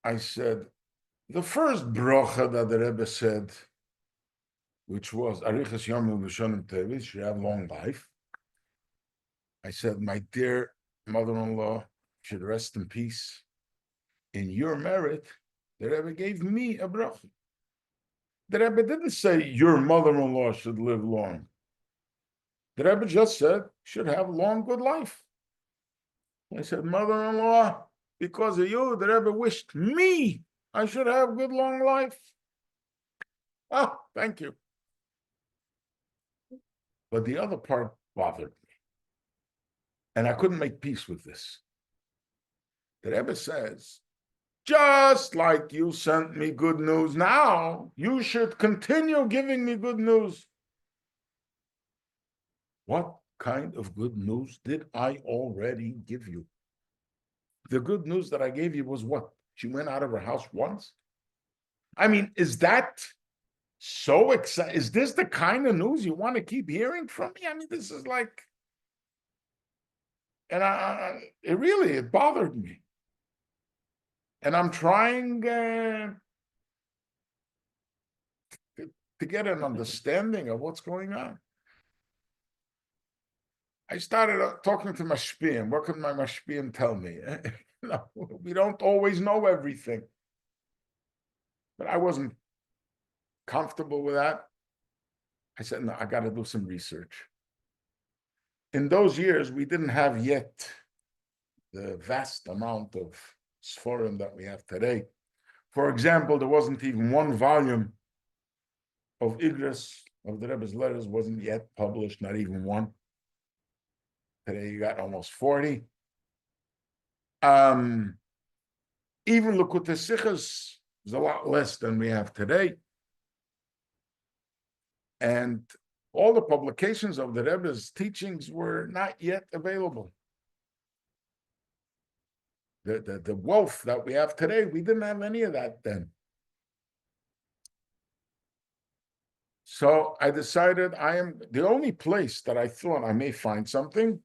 I said, the first bracha that the Rebbe said, which was Arichas Yomim V'Shonim Tevis, should have long life. I said, my dear mother-in-law should rest in peace. in your merit, the Rebbe gave me a bracha. The Rebbe didn't say your mother-in-law should live long. The Rebbe just said should have long, good life. I said, mother-in-law, because of you, the Rebbe wished me I should have good, long life. Oh, thank you. But the other part bothered me. And I couldn't make peace with this. The Rebbe says, just like you sent me good news now, you should continue giving me good news. What kind of good news did I already give you? The good news that I gave you was what? She went out of her house once? I mean, is that so exciting? Is this the kind of news you want to keep hearing from me? I mean, this is like, and it bothered me. And I'm trying to get an understanding of what's going on. I started talking to Mashpiyim. What could my Mashpiyim tell me? No, we don't always know everything. But I wasn't comfortable with that. I said, no, I got to do some research. In those years, we didn't have yet the vast amount of Sforim that we have today. For example, there wasn't even one volume of Igros, of the Rebbe's letters, wasn't yet published, not even one. Today you got almost 40. Even Likutei Sichos is a lot less than we have today. And all the publications of the Rebbe's teachings were not yet available. The wealth that we have today, we didn't have any of that then. So I decided I am the only place that I thought I may find something.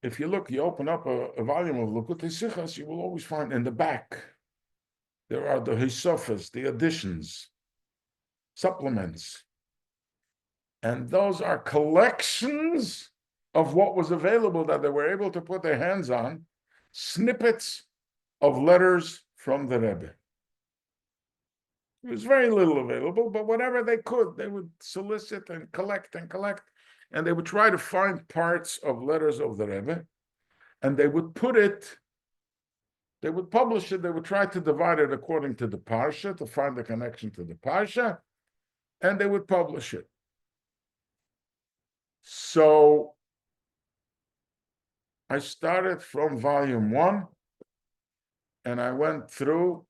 If you look, you open up a volume of Likutei Sichos, you will always find in the back, there are the Hisofas, the additions, supplements. And those are collections of what was available that they were able to put their hands on, snippets of letters from the Rebbe. There was very little available, but whatever they could, they would solicit and collect, and they would try to find parts of letters of the Rebbe, and they would put it, they would publish it, they would try to divide it according to the Parsha, to find the connection to the Parsha, and they would publish it. So I started from volume 1, and I went through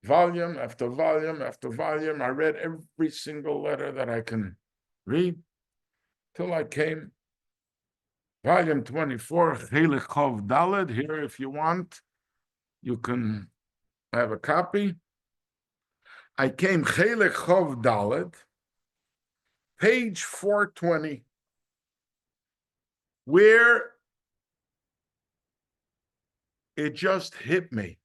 volume after volume after volume. I read every single letter that I can read till I came volume 24, Chelik Chov Daled. Here, if you want, you can have a copy. I came Chelik Chov Daled, page 420, where it just hit me.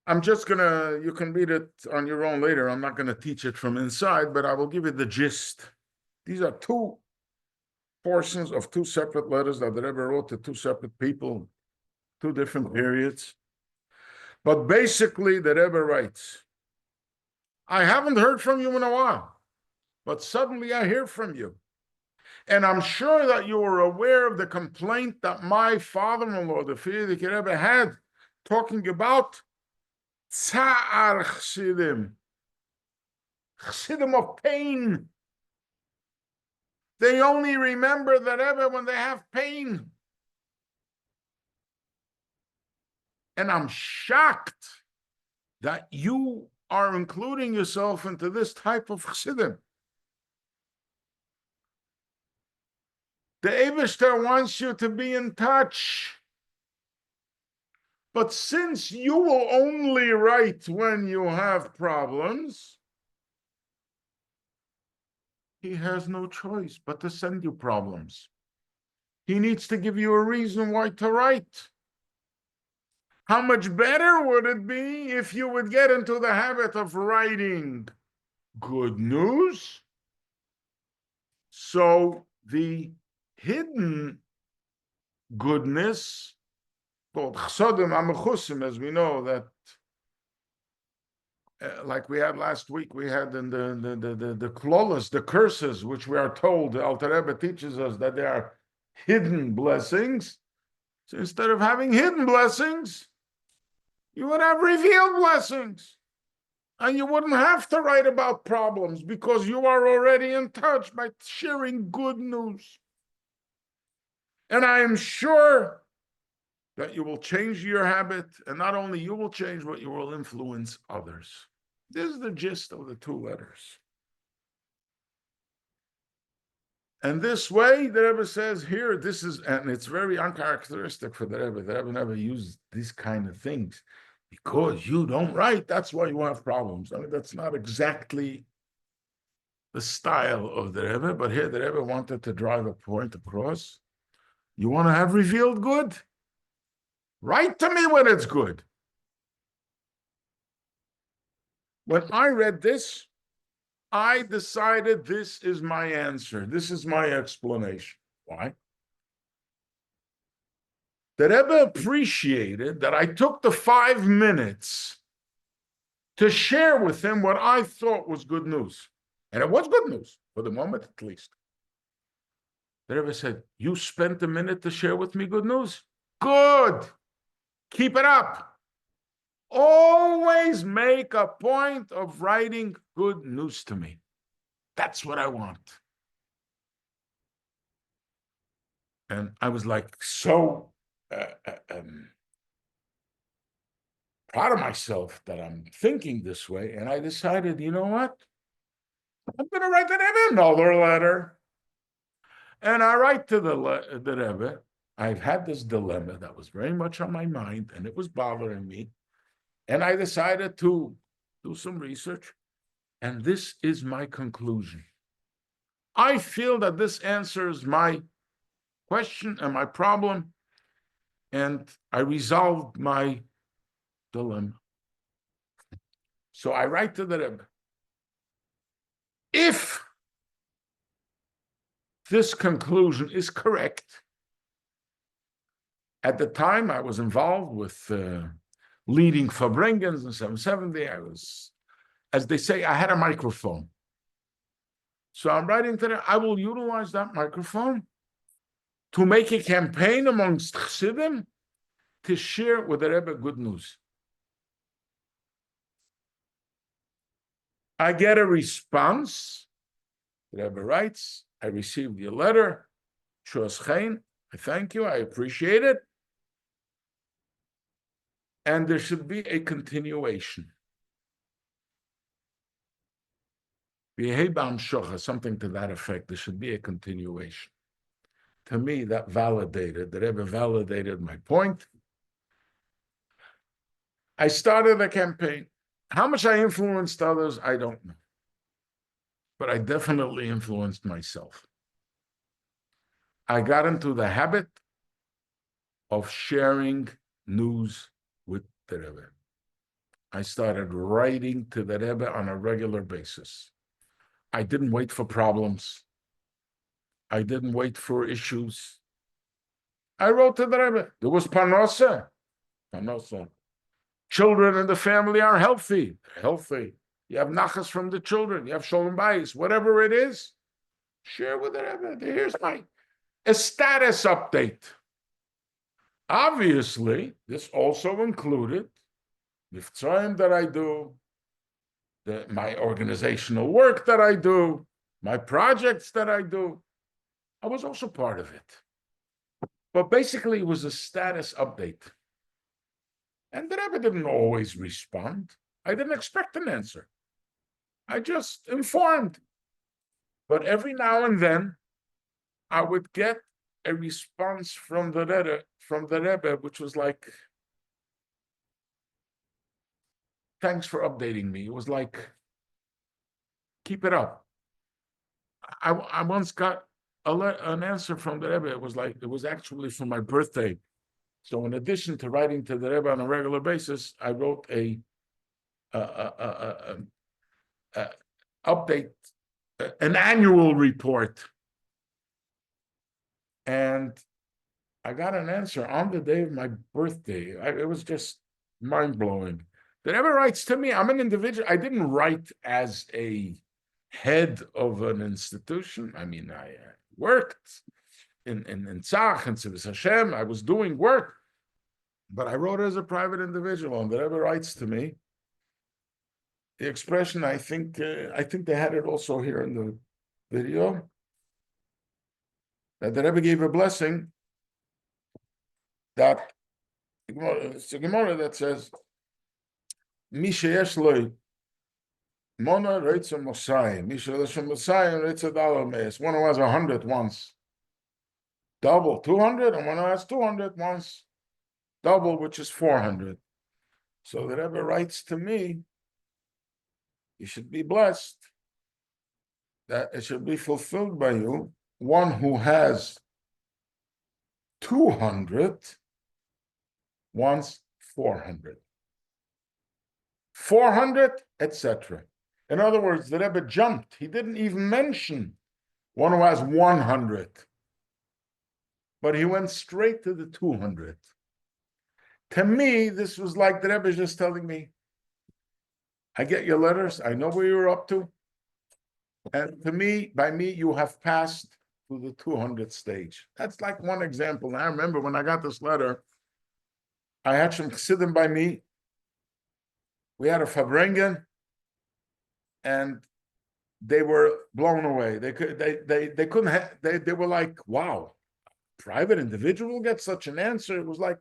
I'm just gonna, you can read it on your own later. I'm not gonna teach it from inside, but I will give you the gist. These are two portions of two separate letters that the Rebbe wrote to two separate people, two different periods. But basically, the Rebbe writes, I haven't heard from you in a while, but suddenly I hear from you. And I'm sure that you are aware of the complaint that my father-in-law, the Frierdiker Rebbe, had, talking about Tza'ar Chassidim, Chassidim of pain. They only remember the Rebbe when they have pain. And I'm shocked that you are including yourself into this type of Chassidim. The Eibishter wants you to be in touch. But since you will only write when you have problems, he has no choice but to send you problems. He needs to give you a reason why to write. How much better would it be if you would get into the habit of writing good news? So the hidden goodness called Chassadim Amechusim, as we know that, like we had last week, we had in the klolos, the curses, which we are told, the Alter Rebbe teaches us that they are hidden blessings. So instead of having hidden blessings, you would have revealed blessings. And you wouldn't have to write about problems because you are already in touch by sharing good news. And I am sure that you will change your habit, and not only you will change, but you will influence others. This is the gist of the two letters. And this way, the Rebbe says here, this is, and it's very uncharacteristic for the Rebbe. The Rebbe never used these kind of things. Because you don't write, that's why you have problems. I mean, that's not exactly the style of the Rebbe, but here the Rebbe wanted to drive a point across. You want to have revealed good? Write to me when it's good. When I read this, I decided this is my answer. This is my explanation. Why? The Rebbe appreciated that I took the 5 minutes to share with him what I thought was good news. And it was good news, for the moment at least. The Rebbe said, you spent a minute to share with me good news? Good. Keep it up. Always make a point of writing good news to me. That's what I want. And I was like so proud of myself that I'm thinking this way. And I decided, you know what? I'm going to write the Rebbe another letter. And I write to the Rebbe. I've had this dilemma that was very much on my mind, and it was bothering me. And I decided to do some research. And this is my conclusion. I feel that this answers my question and my problem, and I resolved my dilemma. So I write to the Rebbe. If this conclusion is correct, at the time I was involved with leading Farbrengens in 770. I was, as they say, I had a microphone. So I'm writing to them, I will utilize that microphone to make a campaign amongst Chassidim to share with the Rebbe good news. I get a response. The Rebbe writes, I received your letter. I thank you. I appreciate it. And there should be a continuation. Something to that effect. There should be a continuation. To me, that validated, the Rebbe validated my point. I started a campaign. How much I influenced others, I don't know. But I definitely influenced myself. I got into the habit of sharing news with the Rebbe. I started writing to the Rebbe on a regular basis. I didn't wait for problems. I didn't wait for issues. I wrote to the Rebbe. There was parnasa. Children in the family are healthy. They're healthy. You have nachas from the children. You have shalom bayis. Whatever it is, share with the Rebbe. Here's a status update. Obviously, this also included the tzayim that I do, my organizational work that I do, my projects that I do. I was also part of it. But basically, it was a status update. And the Rebbe didn't always respond. I didn't expect an answer. I just informed. But every now and then, I would get a response from the Rebbe, which was like, thanks for updating me. It was like, keep it up. I once got an answer from the Rebbe. It was actually for my birthday. So in addition to writing to the Rebbe on a regular basis, I wrote a update, an annual report. And I got an answer on the day of my birthday. It was just mind-blowing. The Rebbe writes to me, I'm an individual. I didn't write as a head of an institution. I mean, I worked in Tzach and Tzivus Hashem. I was doing work, but I wrote as a private individual. And the Rebbe writes to me, the expression, I think they had it also here in the video, that the Rebbe gave a blessing that it's a Gemara that says, Misha yesh loy mona reitza mosayim, Misha l'shem mosayim reitza dollar meis. One who has 100 once, double 200, and one who has 200 once, double, which is 400. So the Rebbe writes to me, you should be blessed that it should be fulfilled by you. One who has 200 wants 400. 400, etc. In other words, the Rebbe jumped. He didn't even mention one who has 100. But he went straight to the 200. To me, this was like the Rebbe just telling me, I get your letters, I know where you're up to. And to me, by me, you have passed to the 200 stage. That's like one example. And I remember when I got this letter, I had some Chassidim by me. We had a Farbrengens, and they were blown away. They couldn't they were like, wow, private individual gets such an answer. It was like,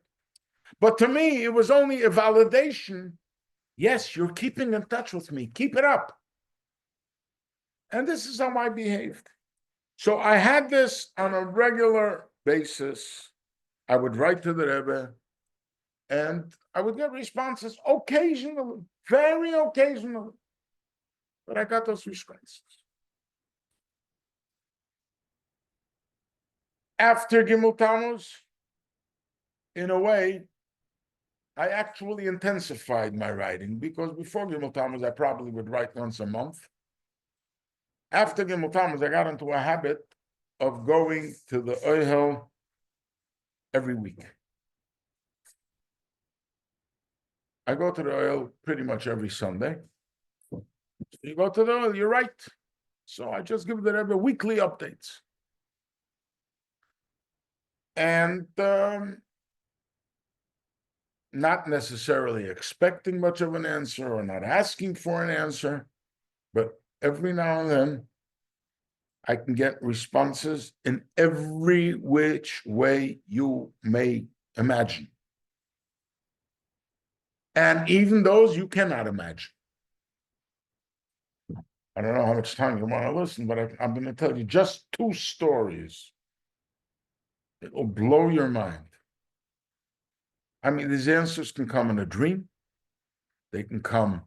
but to me, it was only a validation. Yes, you're keeping in touch with me. Keep it up. And this is how I behaved. So I had this on a regular basis. I would write to the Rebbe, and I would get responses occasionally, very occasionally. But I got those responses. After Gimel Tammuz, in a way, I actually intensified my writing, because before Gimel Tammuz, I probably would write once a month. After Gimel Tammuz, I got into a habit of going to the Ohel every week. I go to the Ohel pretty much every Sunday. You go to the Ohel, you're right. So I just give the Rebbe weekly updates. And not necessarily expecting much of an answer or not asking for an answer, but every now and then I can get responses in every which way you may imagine. And even those you cannot imagine. I don't know how much time you want to listen, but I'm going to tell you just 2 stories. It will blow your mind. I mean, these answers can come in a dream. They can come.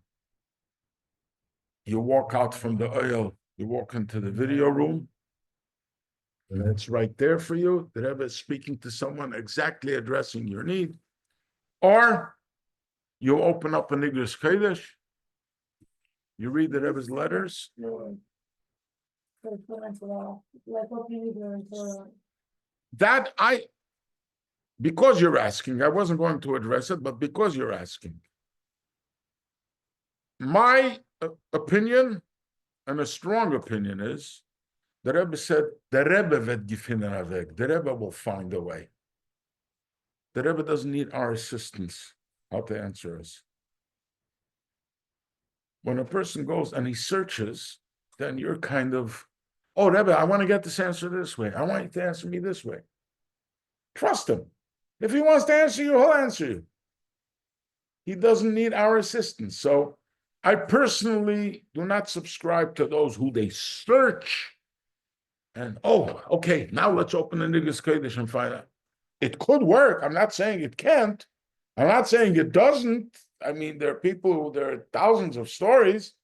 You walk out from the Ohel, you walk into the video room, and it's right there for you. The Rebbe is speaking to someone exactly addressing your need. Or you open up a Nigras Kodesh, you read the Rebbe's letters. That because you're asking, I wasn't going to address it, but because you're asking. My opinion, and a strong opinion, is the Rebbe said, the Rebbe wird gefinden a Weg. The Rebbe will find a way. The Rebbe doesn't need our assistance how to answer us. When a person goes and he searches, then you're kind of, oh, Rebbe, I want to get this answer this way. I want you to answer me this way. Trust him. If he wants to answer you, he'll answer you. He doesn't need our assistance. So I personally do not subscribe to those who they search and, oh, okay, now let's open the Nigras Kodesh and find out. It could work. I'm not saying it can't. I'm not saying it doesn't. I mean, there are thousands of stories,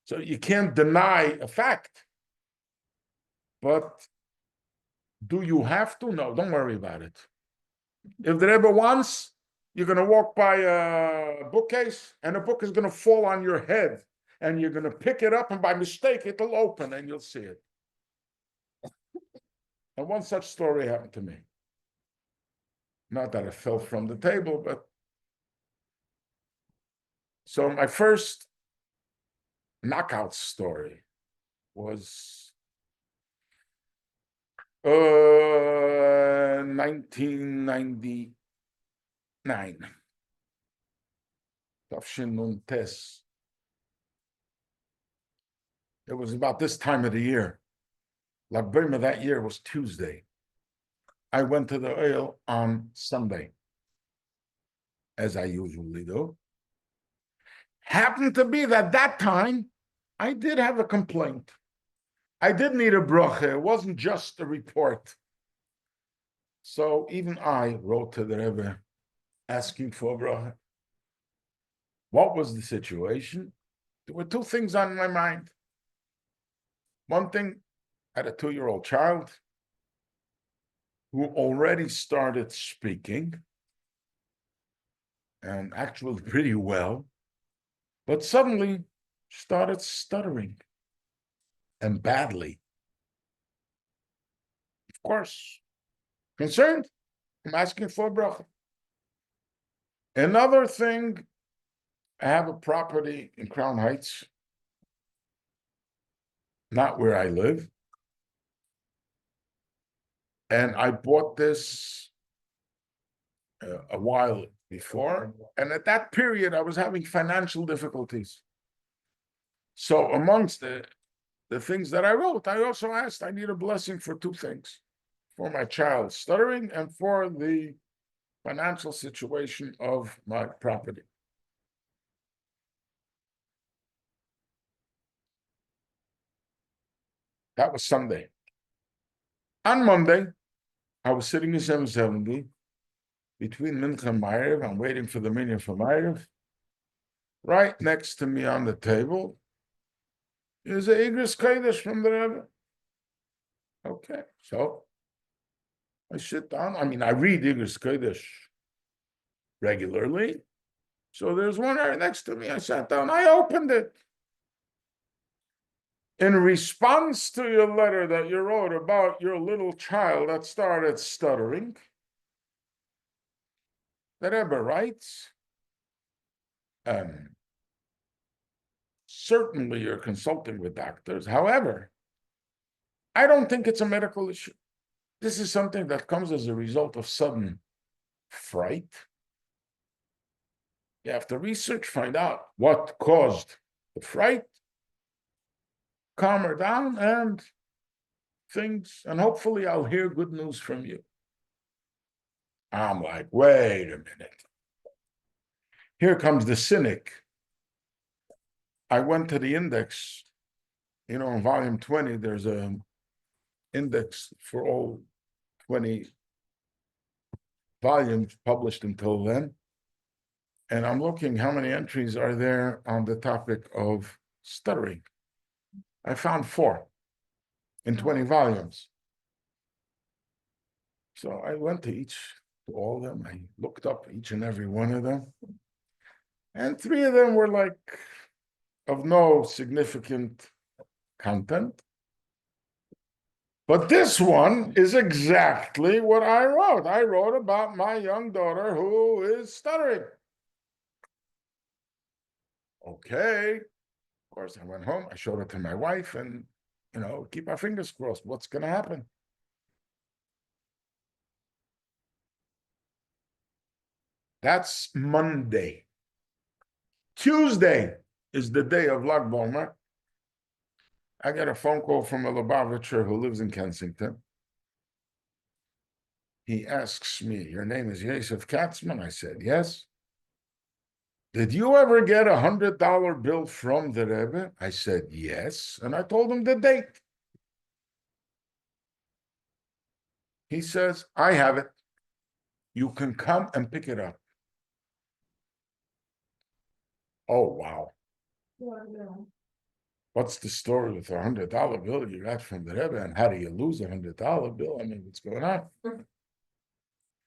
so you can't deny a fact. But do you have to? No, don't worry about it. If the Rebbe wants, you're going to walk by a bookcase, and a book is going to fall on your head, and you're going to pick it up, and by mistake, it'll open, and you'll see it. And one such story happened to me. Not that it fell from the table, but so my first knockout story was 1999. Tafshin Nun Tes. It was about this time of the year. Lag B'omer that year was Tuesday. I went to the Ohel on Sunday, as I usually do. Happened to be that time, I did have a complaint. I did need a bracha. It wasn't just a report. So even I wrote to the Rebbe asking for a bracha. What was the situation? There were two things on my mind. One thing, I had a 2-year-old child who already started speaking, and actually pretty well, but suddenly started stuttering, and badly. Of course, concerned, I'm asking for a bracha. Another thing, I have a property in Crown Heights, not where I live, and I bought this a while before, and at that period I was having financial difficulties. So amongst the things that I wrote, I also asked, I need a blessing for two things, for my child stuttering and for the financial situation of my property. That was Sunday. On Monday, I was sitting in 770 between Mincha and Ma'ariv. I'm waiting for the minyan for Ma'ariv. Right next to me on the table is a Igris Kodesh from the Rebbe. Okay, so I sit down. I mean, I read Igris Kodesh regularly. So there's one right next to me. I sat down. I opened it. In response to your letter that you wrote about your little child that started stuttering, the Rebbe writes, certainly you're consulting with doctors. However, I don't think it's a medical issue. This is something that comes as a result of sudden fright. You have to research, find out what caused the fright, calm her down, and hopefully I'll hear good news from you. I'm like, wait a minute. Here comes the cynic. I went to the index, in volume 20, there's an index for all 20 volumes published until then. And I'm looking how many entries are there on the topic of stuttering. I found 4 in 20 volumes. So I went to all of them. I looked up each and every one of them. And 3 of them were like of no significant content. But this one is exactly what I wrote. I wrote about my young daughter who is stuttering. Okay. Of course, I went home. I showed it to my wife and, keep our fingers crossed. What's going to happen? That's Monday. Tuesday is the day of Lag B'omer. I got a phone call from a Lubavitcher who lives in Kensington. He asks me, your name is Yosef Katzman? I said, yes. Did you ever get $100 bill from the Rebbe? I said, yes. And I told him the date. He says, I have it. You can come and pick it up. Oh, wow. What's the story with a $100 bill you got from the Rebbe, and how do you lose a $100 bill? I mean, what's going on?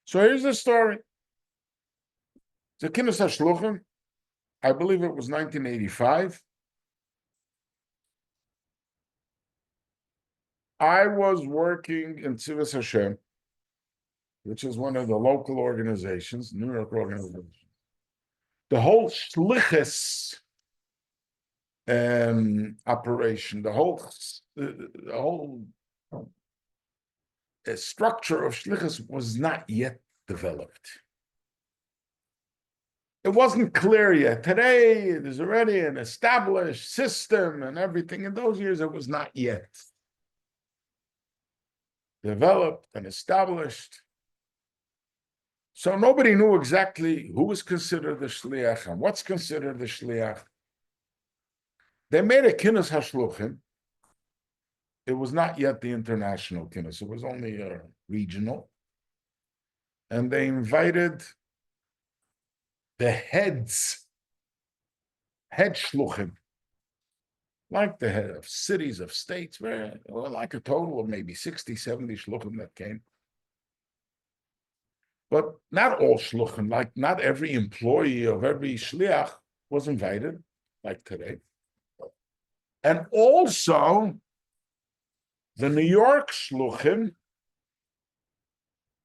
So here's the story. The Kinus HaShluchim, I believe it was 1985. I was working in Tzivas Hashem which is one of the local organizations, New York organization. The whole shlichus operation, the whole structure of shlichus was not yet developed. It wasn't clear yet. Today, there's already an established system and everything. In those years, it was not yet developed and established. So nobody knew exactly who was considered the shliach and what's considered the shliach. They made a kinus hashluchim. It was not yet the international kinus. It was only a regional. And they invited the head shluchim, like the head of cities, of states, like a total of maybe 60, 70 shluchim that came. But not all shluchim, like not every employee of every shliach was invited, like today. And also, the New York shluchim,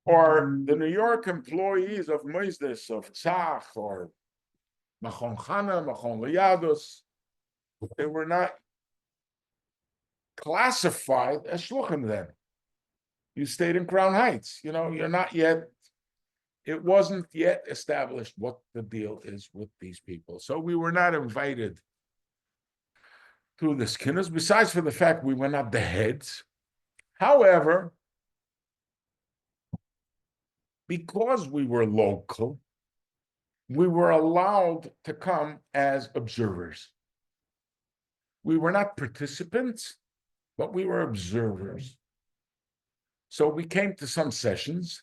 or the New York employees of Moisdes, of Tzach, or Machon Chana, Machon Liadus, they were not classified as shluchim then. You stayed in Crown Heights. You're not yet, it wasn't yet established what the deal is with these people. So we were not invited to the skinners, besides for the fact we were not the heads. However, because we were local, we were allowed to come as observers. We were not participants, but we were observers. So we came to some sessions.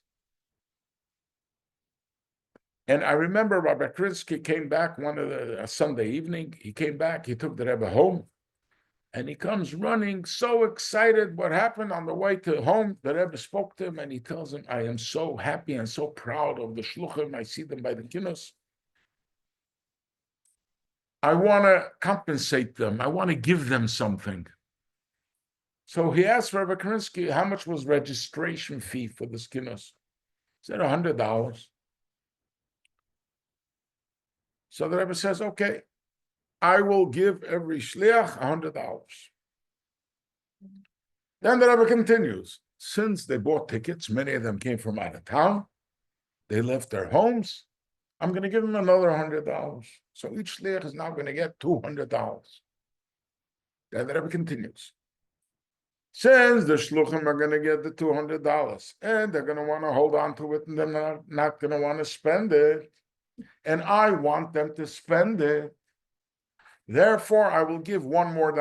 And I remember Rabbi Krinsky came back a Sunday evening. He came back, he took the Rebbe home, and he comes running, so excited. What happened on the way to home? The Rebbe spoke to him, and he tells him, I am so happy and so proud of the shluchim. I see them by the kinus. I want to compensate them. I want to give them something. So he asked Rabbi Krinsky, how much was registration fee for the kinus? He said $100. So the Rebbe says, okay, I will give every shliach $100. Then the Rebbe continues, since they bought tickets, many of them came from out of town, they left their homes, I'm going to give them another $100. So each shliach is now going to get $200. Then the Rebbe continues, since the shluchim are going to get the $200, and they're going to want to hold on to it, and they're not going to want to spend it, and I want them to spend it, therefore, I will give $1 more.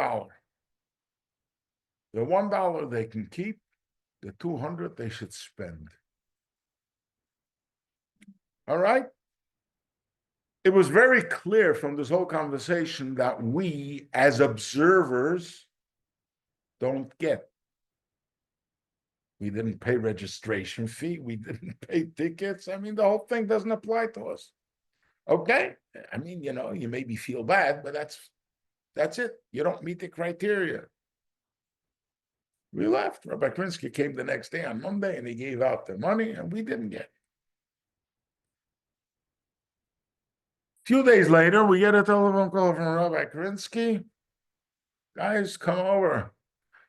The $1 they can keep, the $200 they should spend. All right? It was very clear from this whole conversation that we, as observers, don't get. We didn't pay registration fee. We didn't pay tickets. I mean, the whole thing doesn't apply to us. Okay? I mean, you maybe feel bad, but that's it. You don't meet the criteria. We left. Rabbi Krinsky came the next day on Monday, and he gave out the money, and we didn't get it. A few days later, we get a telephone call from Rabbi Krinsky. Guys, come over.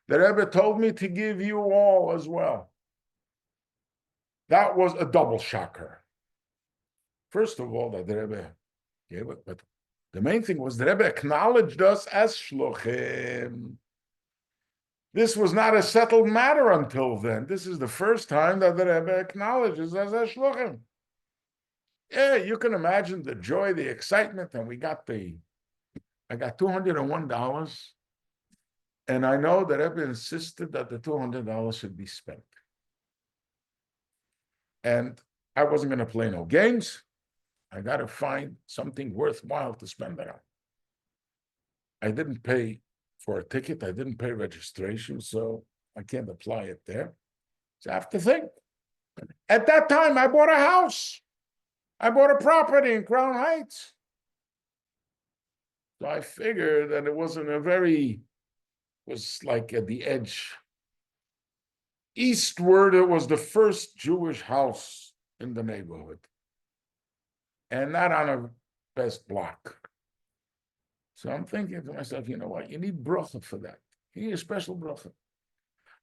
The Rebbe told me to give you all as well. That was a double shocker. First of all, that the Rebbe gave it, but the main thing was the Rebbe acknowledged us as shluchim. This was not a settled matter until then. This is the first time that the Rebbe acknowledges us as shluchim. Yeah, you can imagine the joy, the excitement, and I got $201, and I know that Rebbe insisted that the $200 should be spent. And I wasn't going to play no games. I got to find something worthwhile to spend it on. I didn't pay for a ticket. I didn't pay registration, so I can't apply it there. So I have to think. At that time, I bought a house. I bought a property in Crown Heights. So I figured that it wasn't was like at the edge Eastward, it was the first Jewish house in the neighborhood. And not on a best block. So I'm thinking to myself, you know what? You need bracha for that. You need a special bracha.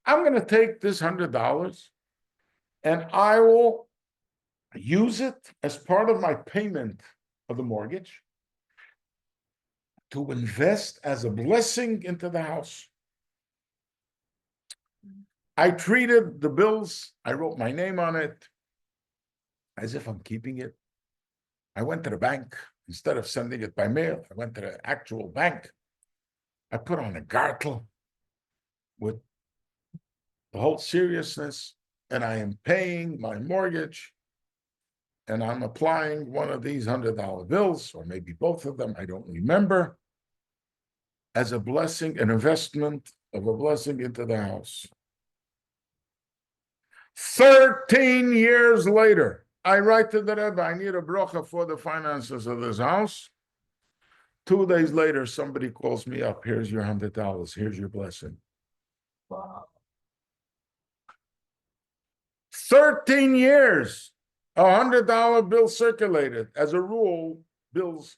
I'm going to take this $100 and I will use it as part of my payment of the mortgage to invest as a blessing into the house. I treated the bills, I wrote my name on it as if I'm keeping it. I went to the bank. Instead of sending it by mail, I went to the actual bank. I put on a gartel with the whole seriousness, and I am paying my mortgage, and I'm applying one of these $100 bills, or maybe both of them, I don't remember, as a blessing, an investment of a blessing into the house. 13 years later, I write to the Rebbe, I need a bracha for the finances of this house. 2 days later, somebody calls me up, here's your $100, here's your blessing. Wow. 13 years, a $100 bill circulated. As a rule, bills,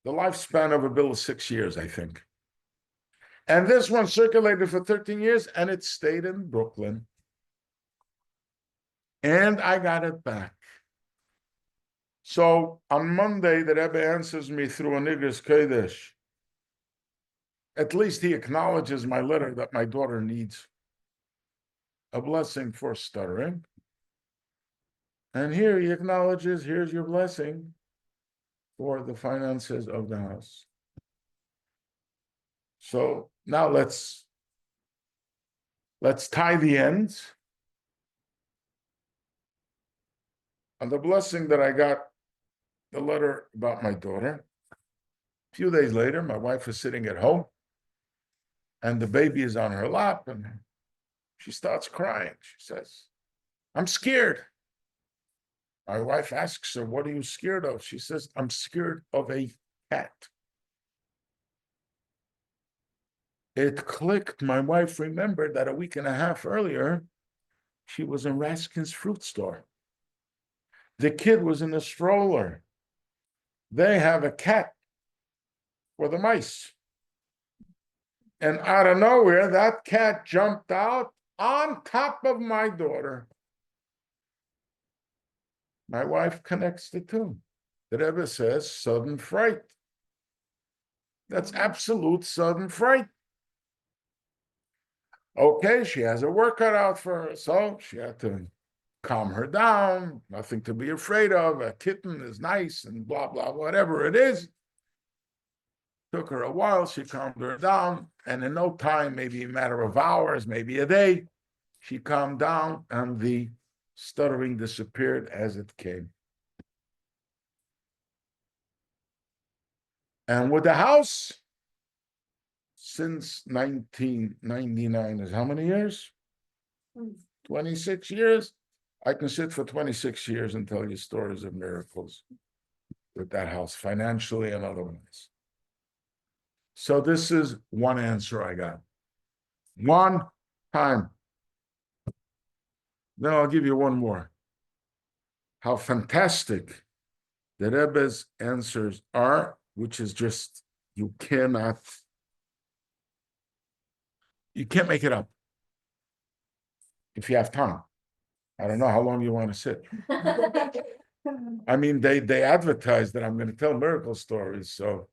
the lifespan of a bill is 6 years, I think. And this one circulated for 13 years, and it stayed in Brooklyn. And I got it back. So on Monday, the Rebbe answers me through a Nigris Kodesh. At least he acknowledges my letter that my daughter needs a blessing for stuttering. And here he acknowledges, here's your blessing for the finances of the house. So now let's tie the ends. And the blessing that I got, the letter about my daughter. A few days later, my wife is sitting at home and the baby is on her lap and she starts crying. She says, I'm scared. My wife asks her, what are you scared of? She says, I'm scared of a cat. It clicked. My wife remembered that a week and a half earlier, she was in Raskin's fruit store. The kid was in a stroller. They have a cat for the mice. And out of nowhere, that cat jumped out on top of my daughter. My wife connects the two. The Rebbe says sudden fright. That's absolute sudden fright. Okay, she has a work cut out for her, so she had to calm her down, nothing to be afraid of. A kitten is nice and blah, blah, whatever it is. Took her a while, she calmed her down, and in no time, maybe a matter of hours, maybe a day, she calmed down and the stuttering disappeared as it came. And with the house, since 1999 is how many years? 26 years. I can sit for 26 years and tell you stories of miracles with that house, financially and otherwise. So this is one answer I got. One time. Then I'll give you one more. How fantastic the Rebbe's answers are, which is just, you can't make it up if you have time. I don't know how long you want to sit. I mean, they advertise that I'm going to tell miracle stories, so.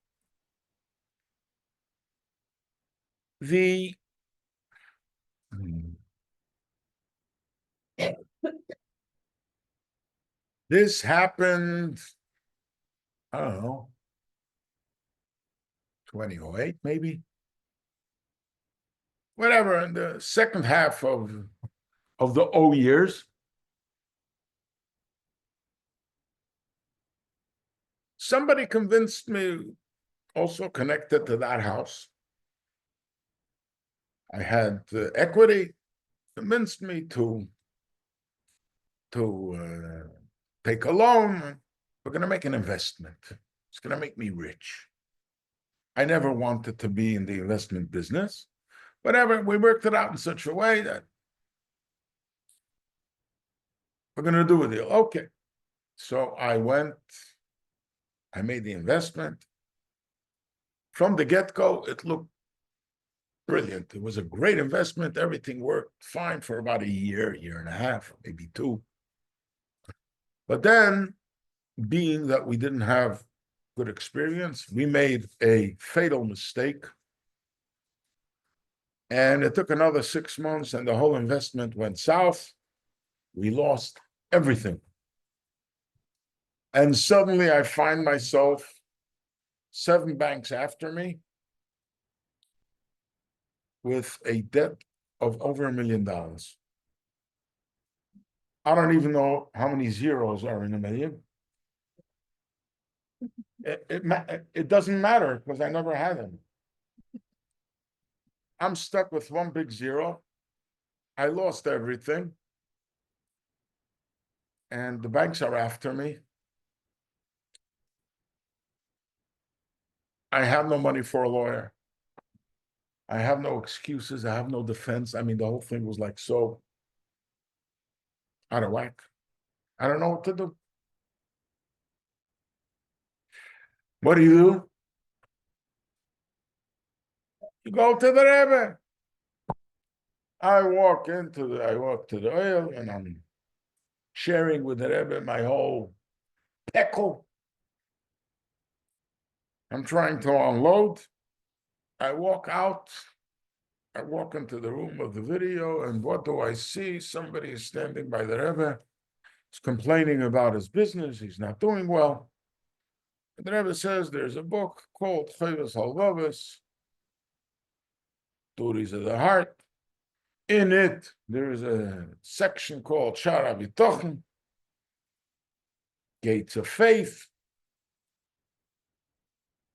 This happened, I don't know, 2008 maybe? Whatever, in the second half of the O years. Somebody convinced me, also connected to that house. I had equity, convinced me to take a loan. We're going to make an investment. It's going to make me rich. I never wanted to be in the investment business. Whatever, we worked it out in such a way that we're gonna do a deal. Okay. So I went, I made the investment. From the get-go, it looked brilliant. It was a great investment. Everything worked fine for about a year, year and a half, maybe two. But then, being that we didn't have good experience, we made a fatal mistake. And it took another 6 months, and the whole investment went south. We lost everything. And suddenly I find myself 7 banks after me with a debt of over $1 million. I don't even know how many zeros are in a million. It doesn't matter because I never had them. I'm stuck with one big zero. I lost everything. And the banks are after me. I have no money for a lawyer. I have no excuses. I have no defense. I mean, the whole thing was like so out of whack. I don't know what to do. What do? You go to the Rebbe. I walk to the Ohel and I'm sharing with the Rebbe my whole pickle. I'm trying to unload. I walk out. I walk into the room of the video, and what do I see? Somebody is standing by the Rebbe. He's complaining about his business. He's not doing well. And the Rebbe says there's a book called Chayvus Halvavis, Duties of the Heart. In it, there is a section called Shara B'tochen, Gates of Faith.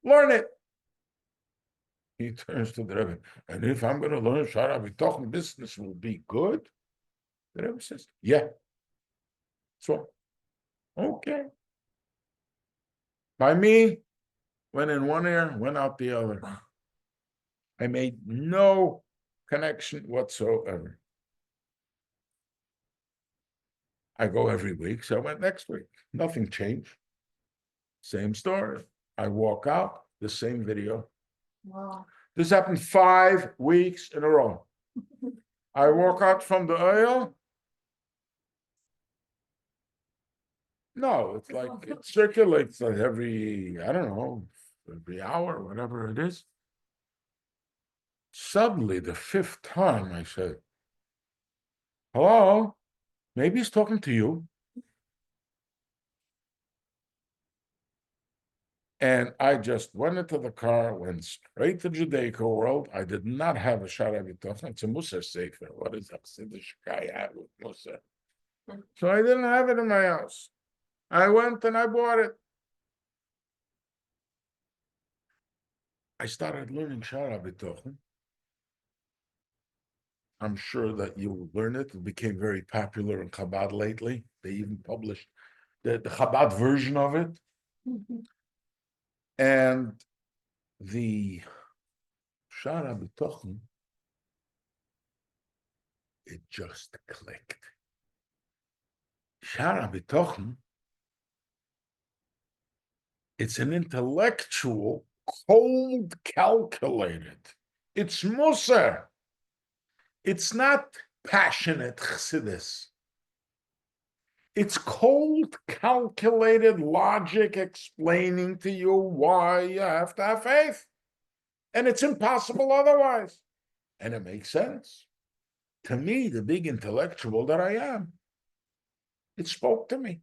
Learn it. He turns to the Rebbe, and if I'm going to learn Shara B'tochen, business will be good. The Rebbe says, yeah. So, okay. By me, went in one ear, went out the other. I made no connection whatsoever. I go every week, so I went next week. Nothing changed. Same story. I walk out, the same video. Wow. This happened 5 weeks in a row. I walk out from the Ohel. No, it's like it circulates like every, I don't know, every hour, whatever it is. Suddenly, the 5th time, I said, hello, maybe he's talking to you. And I just went into the car, went straight to Judaica world. I did not have a Shara B'tochen. It's a Musar Sefer. What is Chassidus guy have with Musar? So I didn't have it in my house. I went and I bought it. I started learning Shara B'tochen. I'm sure that you will learn it. It became very popular in Chabad lately. They even published the Chabad version of it. And the Shara B'tochen, it just clicked. Shara B'tochen, it's an intellectual, cold, calculated. It's Musar. It's not passionate Chassidus. It's cold, calculated logic explaining to you why you have to have faith. And it's impossible otherwise. And it makes sense. To me, the big intellectual that I am, it spoke to me.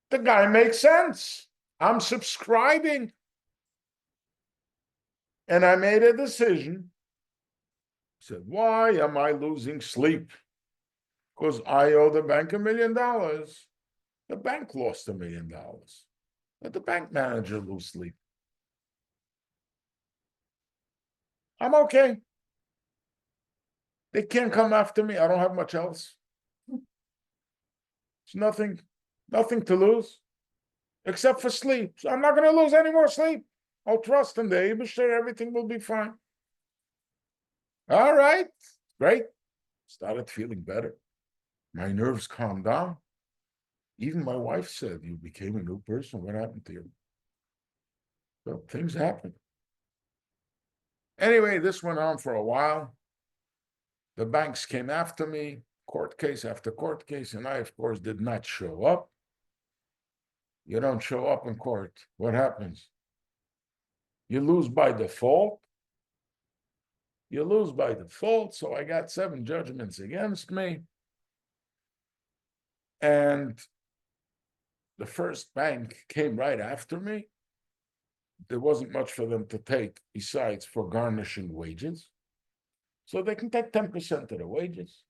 The guy makes sense. I'm subscribing. And I made a decision. I said, why am I losing sleep? Because I owe the bank $1 million. The bank lost $1 million. Let the bank manager lose sleep. I'm okay. They can't come after me. I don't have much else. It's nothing to lose, except for sleep. So I'm not going to lose any more sleep. I'll trust in the Eibusher, everything will be fine. All right, great. Started feeling better. My nerves calmed down. Even my wife said, "You became a new person. What happened to you?" So things happen. Anyway, this went on for a while. The banks came after me, court case after court case, and I, of course, did not show up. You don't show up in court, what happens? You lose by default. You lose by default, so I got 7 judgments against me. And the first bank came right after me. There wasn't much for them to take besides for garnishing wages. So they can take 10% of the wages.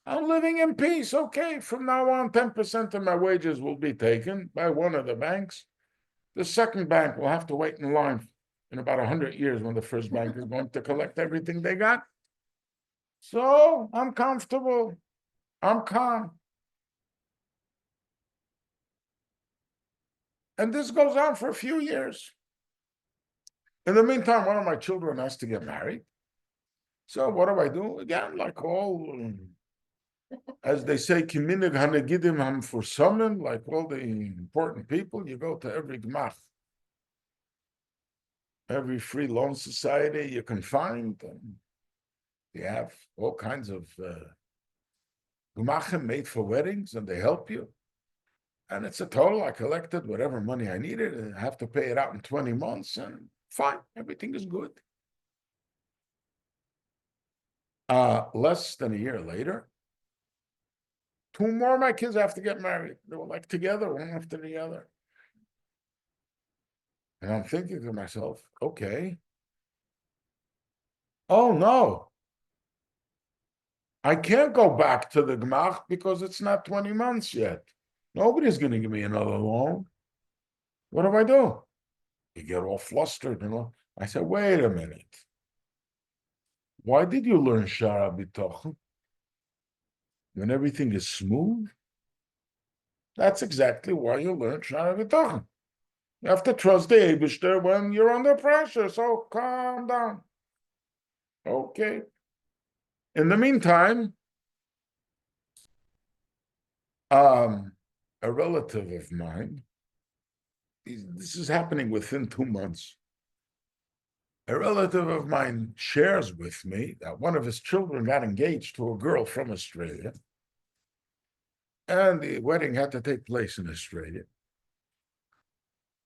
I'm living in peace. Okay, from now on, 10% of my wages will be taken by one of the banks. The second bank will have to wait in line in about 100 years when the first bank is going to collect everything they got. So I'm comfortable. I'm calm. And this goes on for a few years. In the meantime, one of my children has to get married. So what do? Again, like all, as they say, kiminig hanegidim hamfursamen, like all the important people, you go to every gmach, every free loan society you can find. And you have all kinds of gmachim made for weddings, and they help you. And it's a total. I collected whatever money I needed, and I have to pay it out in 20 months, and fine, everything is good. Less than a year later, 2 more of my kids have to get married. They were like together, one after the other. And I'm thinking to myself, okay. Oh no. I can't go back to the Gmach because it's not 20 months yet. Nobody's going to give me another loan. What do I do? You get all flustered, you know. I said, wait a minute. Why did you learn Shara B'tochen? When everything is smooth? That's exactly why you learn Shara B'tochen. You have to trust the Eibishter when you're under pressure, so calm down. Okay. In the meantime, a relative of mine, this is happening within 2 months. A relative of mine shares with me that one of his children got engaged to a girl from Australia, and the wedding had to take place in Australia.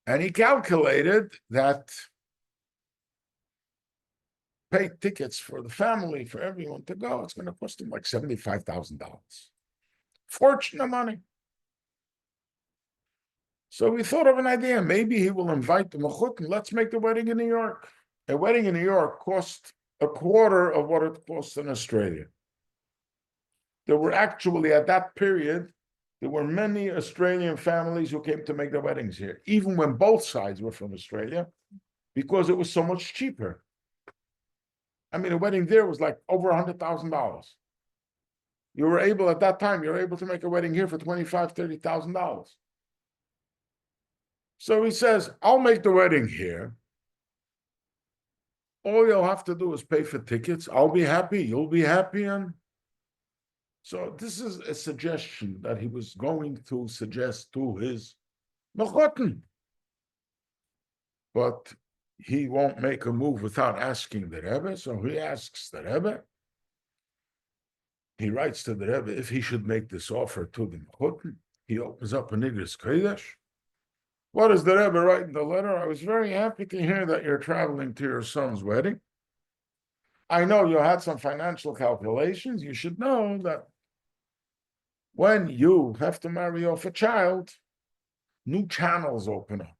And he calculated that pay tickets for the family, for everyone to go, it's going to cost him like $75,000. Fortune of money. So we thought of an idea. Maybe he will invite the mechut and let's make the wedding in New York. A wedding in New York cost a quarter of what it costs in Australia. There were actually, at that period, there were many Australian families who came to make their weddings here, even when both sides were from Australia, because it was so much cheaper. I mean, a wedding there was like over $100,000. You were able, at that time, you were able to make a wedding here for $25,000, $30,000. So he says, I'll make the wedding here. All you'll have to do is pay for tickets. I'll be happy. You'll be happy. And so this is a suggestion that he was going to suggest to his mechoten. But he won't make a move without asking the Rebbe. So he asks the Rebbe. He writes to the Rebbe if he should make this offer to the mechoten. He opens up a Nigris Kodesh. What does the Rebbe write in the letter? I was very happy to hear that you're traveling to your son's wedding. I know you had some financial calculations. You should know that when you have to marry off a child, new channels open up.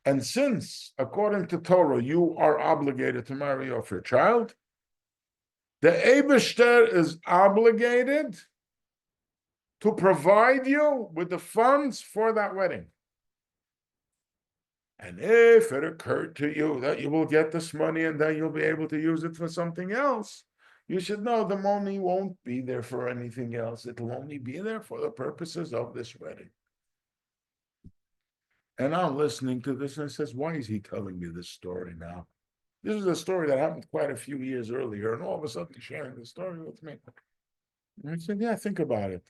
And since, according to Torah, you are obligated to marry off your child, the Eibishter is obligated to provide you with the funds for that wedding. And if it occurred to you that you will get this money and then you'll be able to use it for something else, you should know the money won't be there for anything else. It'll only be there for the purposes of this wedding. And I'm listening to this and I says, why is he telling me this story now? This is a story that happened quite a few years earlier, and all of a sudden he's sharing the story with me. And I said, yeah, think about it.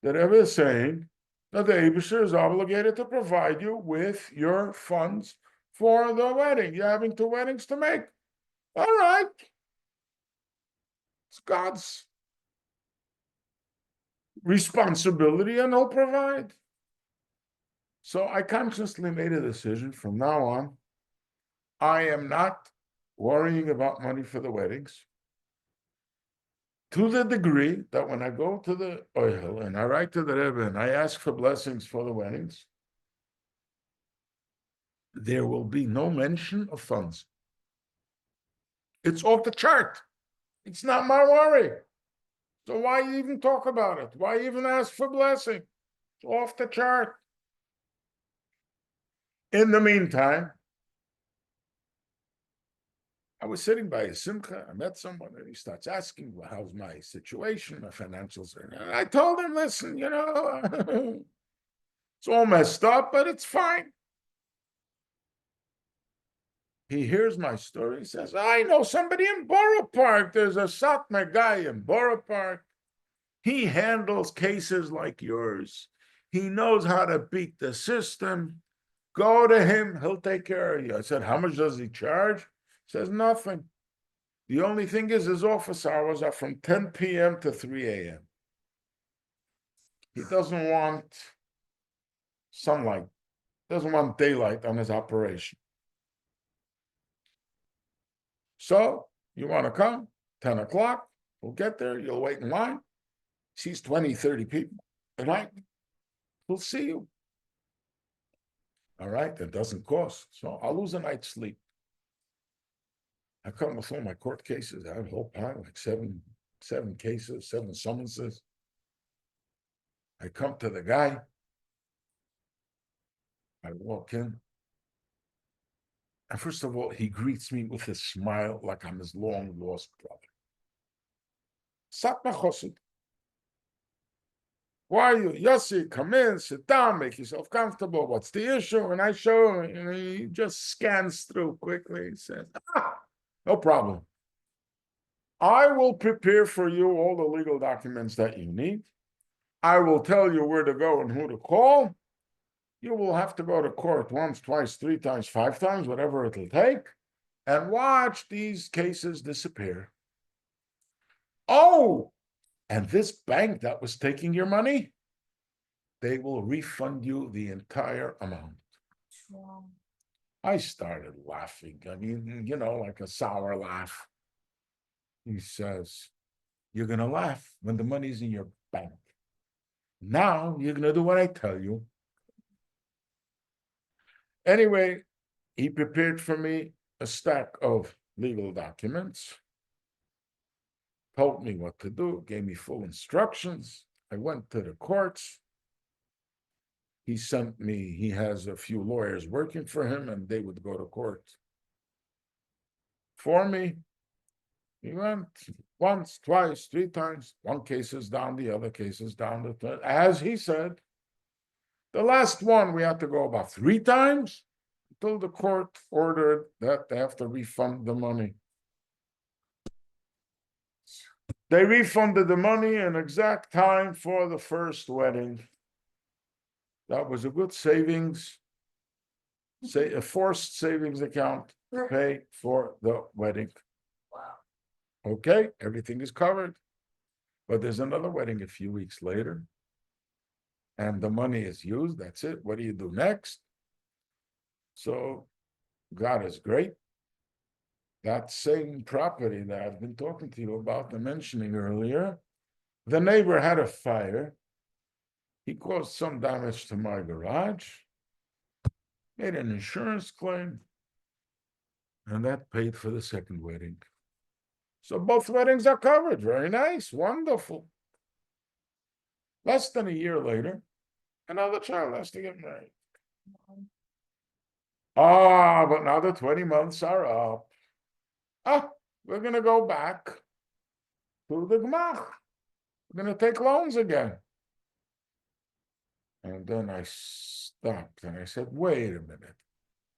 The Rebbe is saying that the Eibusher is obligated to provide you with your funds for the wedding. You're having 2 weddings to make. All right. It's God's responsibility, and he'll provide. So I consciously made a decision from now on. I am not worrying about money for the weddings, to the degree that when I go to the Ohel and I write to the Rebbe and I ask for blessings for the weddings, there will be no mention of funds. It's off the chart. It's not my worry. So why even talk about it? Why even ask for blessing? It's off the chart. In the meantime, I was sitting by a simcha. I met someone, and he starts asking, well, how's my situation, my financials? And I told him, listen, it's all messed up, but it's fine. He hears my story. He says, I know somebody in Borough Park. There's a Satmar guy in Borough Park. He handles cases like yours. He knows how to beat the system. Go to him. He'll take care of you. I said, how much does he charge? He says, nothing. The only thing is his office hours are from 10 p.m. to 3 a.m. He doesn't want sunlight, doesn't want daylight on his operation. So, you want to come, 10 o'clock, we'll get there, you'll wait in line, sees 20, 30 people at night, we'll see you. All right, that doesn't cost, so I'll lose a night's sleep. I come with all my court cases, I have a whole pile, like seven cases, 7 summonses. I come to the guy, I walk in, and first of all, he greets me with a smile like I'm his long-lost brother. Satmar Chassid. Why are you? Yossi, come in, sit down, make yourself comfortable. What's the issue? And I show him, and he just scans through quickly. He says, no problem. I will prepare for you all the legal documents that you need. I will tell you where to go and who to call. You will have to go to court once, twice, 3 times, 5 times, whatever it'll take, and watch these cases disappear. Oh, and this bank that was taking your money, they will refund you the entire amount. Wow. I started laughing. I mean, like a sour laugh. He says, you're going to laugh when the money's in your bank. Now you're going to do what I tell you. Anyway, he prepared for me a stack of legal documents, told me what to do, gave me full instructions. I went to the courts. He has a few lawyers working for him, and they would go to court for me. He went once, twice, 3 times. One case is down, the other case is down. The third. As he said, the last one we had to go about 3 times until the court ordered that they have to refund the money. They refunded the money in exact time for the first wedding. That was a good savings, a forced savings account to pay for the wedding. Wow. Okay, everything is covered. But there's another wedding a few weeks later, and the money is used. That's it. What do you do next? So God is great. That same property that I've been talking to you about and mentioning earlier, the neighbor had a fire. He caused some damage to my garage, made an insurance claim, and that paid for the second wedding. So both weddings are covered. Very nice. Wonderful. Less than a year later, another child has to get married. But now the 20 months are up. We're going to go back to the Gmach. We're going to take loans again. And then I stopped and I said, wait a minute.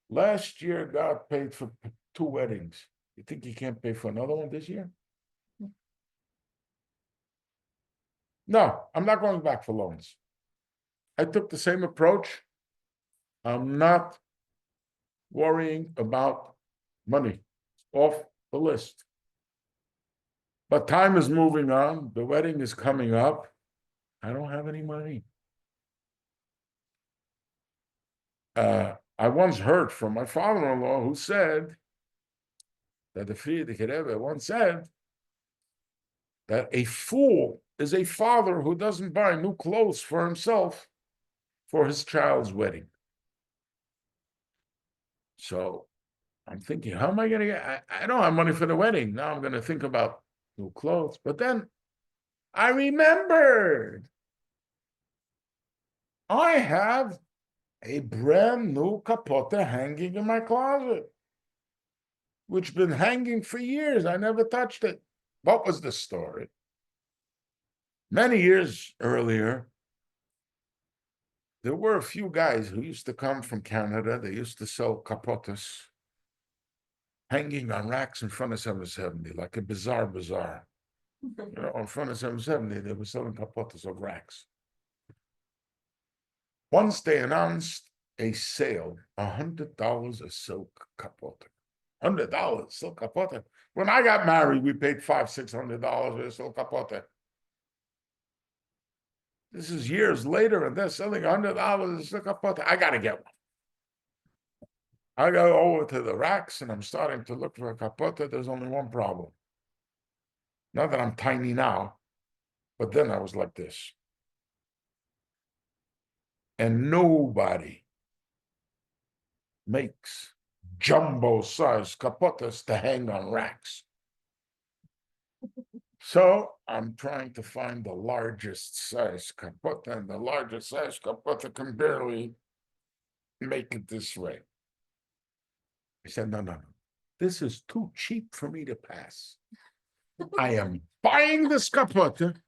Last year, God paid for 2 weddings. You think he can't pay for another one this year? No, I'm not going back for loans. I took the same approach. I'm not worrying about money. Off the list. But time is moving on. The wedding is coming up. I don't have any money. I once heard from my father-in-law who said that the Friedrich Rebbe once said that a fool is a father who doesn't buy new clothes for himself for his child's wedding. So I'm thinking, how am I going to get? I don't have money for the wedding. Now I'm going to think about new clothes. But then I remembered I have a brand new capote hanging in my closet, which been hanging for years. I never touched it. What was the story? Many years earlier, there were a few guys who used to come from Canada. They used to sell capotes hanging on racks in front of 770, like a bazaar. In front of 770, they were selling capotes of racks. Once they announced a sale, $100 a silk capote. $100 silk capote. When I got married, we paid $500-600 for a silk capote. This is years later, and they're selling $100 a silk capote. I got to get one. I go over to the racks, and I'm starting to look for a capote. There's only one problem. Not that I'm tiny now, but then I was like this. And nobody makes jumbo-sized capotes to hang on racks. So I'm trying to find the largest size capote, and the largest size capote can barely make it this way. I said, no. This is too cheap for me to pass. I am buying this capote,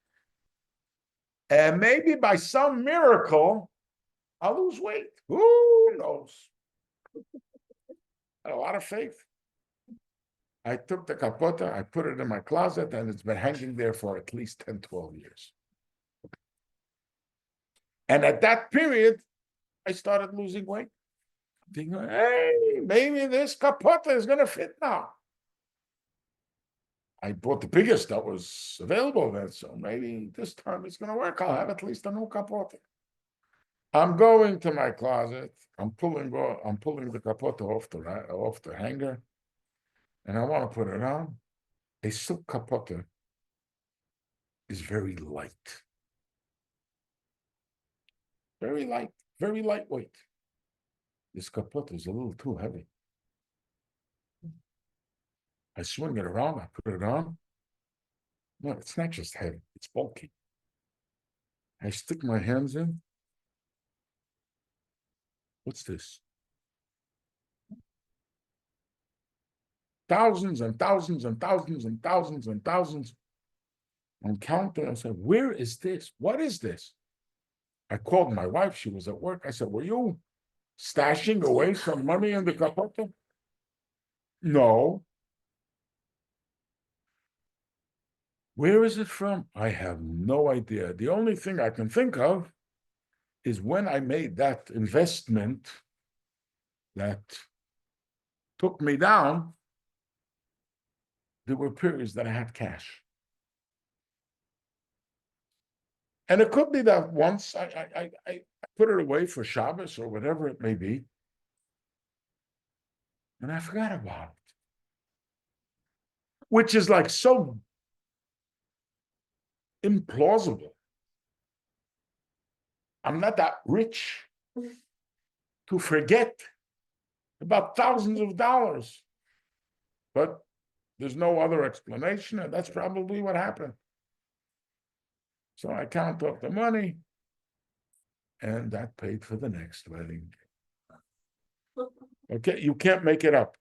and maybe by some miracle, I'll lose weight. Who knows? I had a lot of faith. I took the capote, I put it in my closet, and it's been hanging there for at least 10, 12 years. And at that period, I started losing weight. Thinking, hey, maybe this capote is going to fit now. I bought the biggest that was available then, so maybe this time it's going to work. I'll have at least a new capote. I'm going to my closet. I'm pulling the capote off the hanger, and I want to put it on. A silk capote is very light. Very light, very lightweight. This capote is a little too heavy. I swing it around, I put it on. No, it's not just heavy, it's bulky. I stick my hands in. What's this? Thousands and thousands and thousands and thousands and thousands on counter. I said, where is this? What is this? I called my wife. She was at work. I said, were you stashing away some money in the capote? No. Where is it from? I have no idea. The only thing I can think of is when I made that investment that took me down, there were periods that I had cash. And it could be that once I put it away for Shabbos or whatever it may be, and I forgot about it. Which is like so implausible. I'm not that rich to forget about thousands of dollars. But there's no other explanation, and that's probably what happened. So I count up the money, and that paid for the next wedding. Okay, you can't make it up.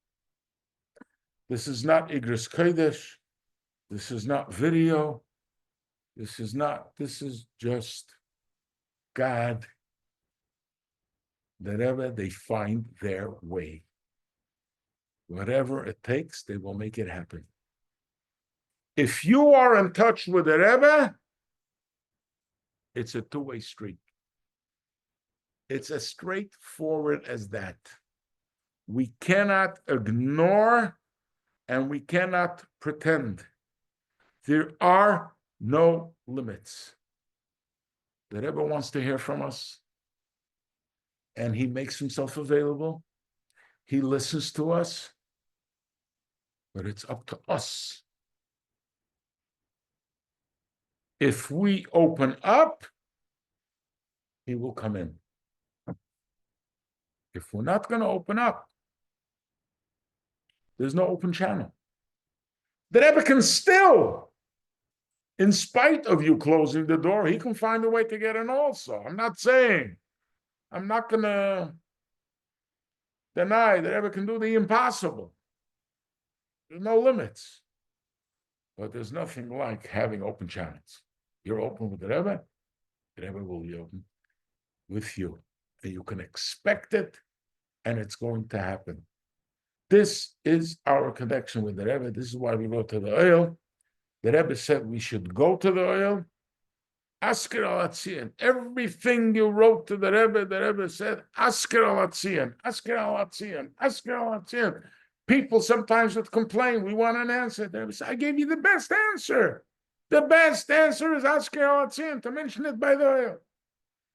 This is not Igris Kodesh. This is not video. This is just God. Wherever they find their way. Whatever it takes, they will make it happen. If you are in touch with the Rebbe, It's a two-way street. It's as straightforward as that. We cannot ignore and we cannot pretend. There are no limits. The Rebbe wants to hear from us, and he makes himself available. He listens to us, but it's up to us. If we open up, he will come in. If we're not going to open up, there's no open channel. The Rebbe can still, in spite of you closing the door, he can find a way to get in also. I'm not going to deny that Rebbe can do the impossible. There's no limits. But there's nothing like having open channels. You're open with the Rebbe will be open with you. And you can expect it, and it's going to happen. This is our connection with the Rebbe. This is why we go to the Ohel. The Rebbe said we should go to the Ohel. Asker al Atzion. Everything you wrote to the Rebbe said, Asker al Atzion, Asker al Atzion, Asker al Atzion. People sometimes would complain, we want an answer. The Rebbe said, I gave you the best answer. The best answer is Asker al Atzion, to mention it by the Ohel.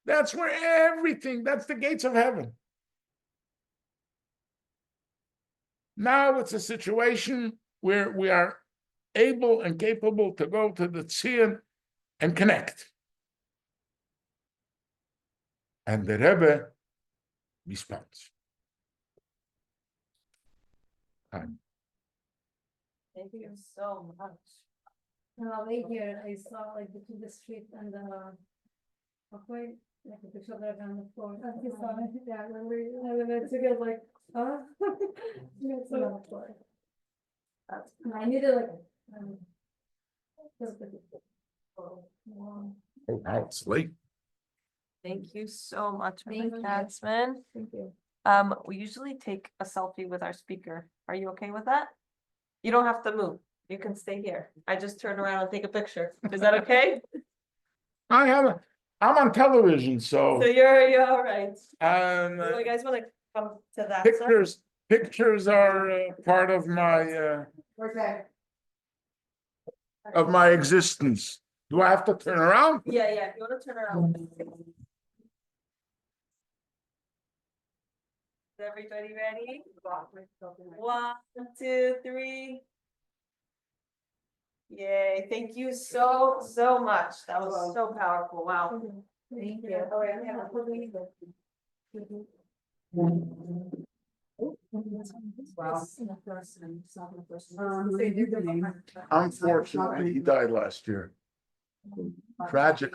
That's where everything, that's the gates of heaven. Now it's a situation where we are able and capable to go to the Tzion and connect. And the Rebbe responds. Thank you so much. And I'll wait here, I saw like between the street and the walkway, like the picture that on the floor. I just saw it, yeah, when we took it like, huh? It's on the floor. I needed like, just like, Oh, now it's late. Thank you so much, Thank Mr. you. Katzman. thank you. We usually take a selfie with our speaker. Are you okay with that? You don't have to move. You can stay here. I just turn around and take a picture. Is that okay? I'm on television, so So you're all right. and You guys want to come to that side? pictures are part of my Okay. existence. Do I have to turn around? Yeah, if you want to turn around. Is everybody ready? 1, 2, 3. Yay, thank you so much. That was so powerful. Wow. Thank you. Unfortunately, he died last year. Tragic.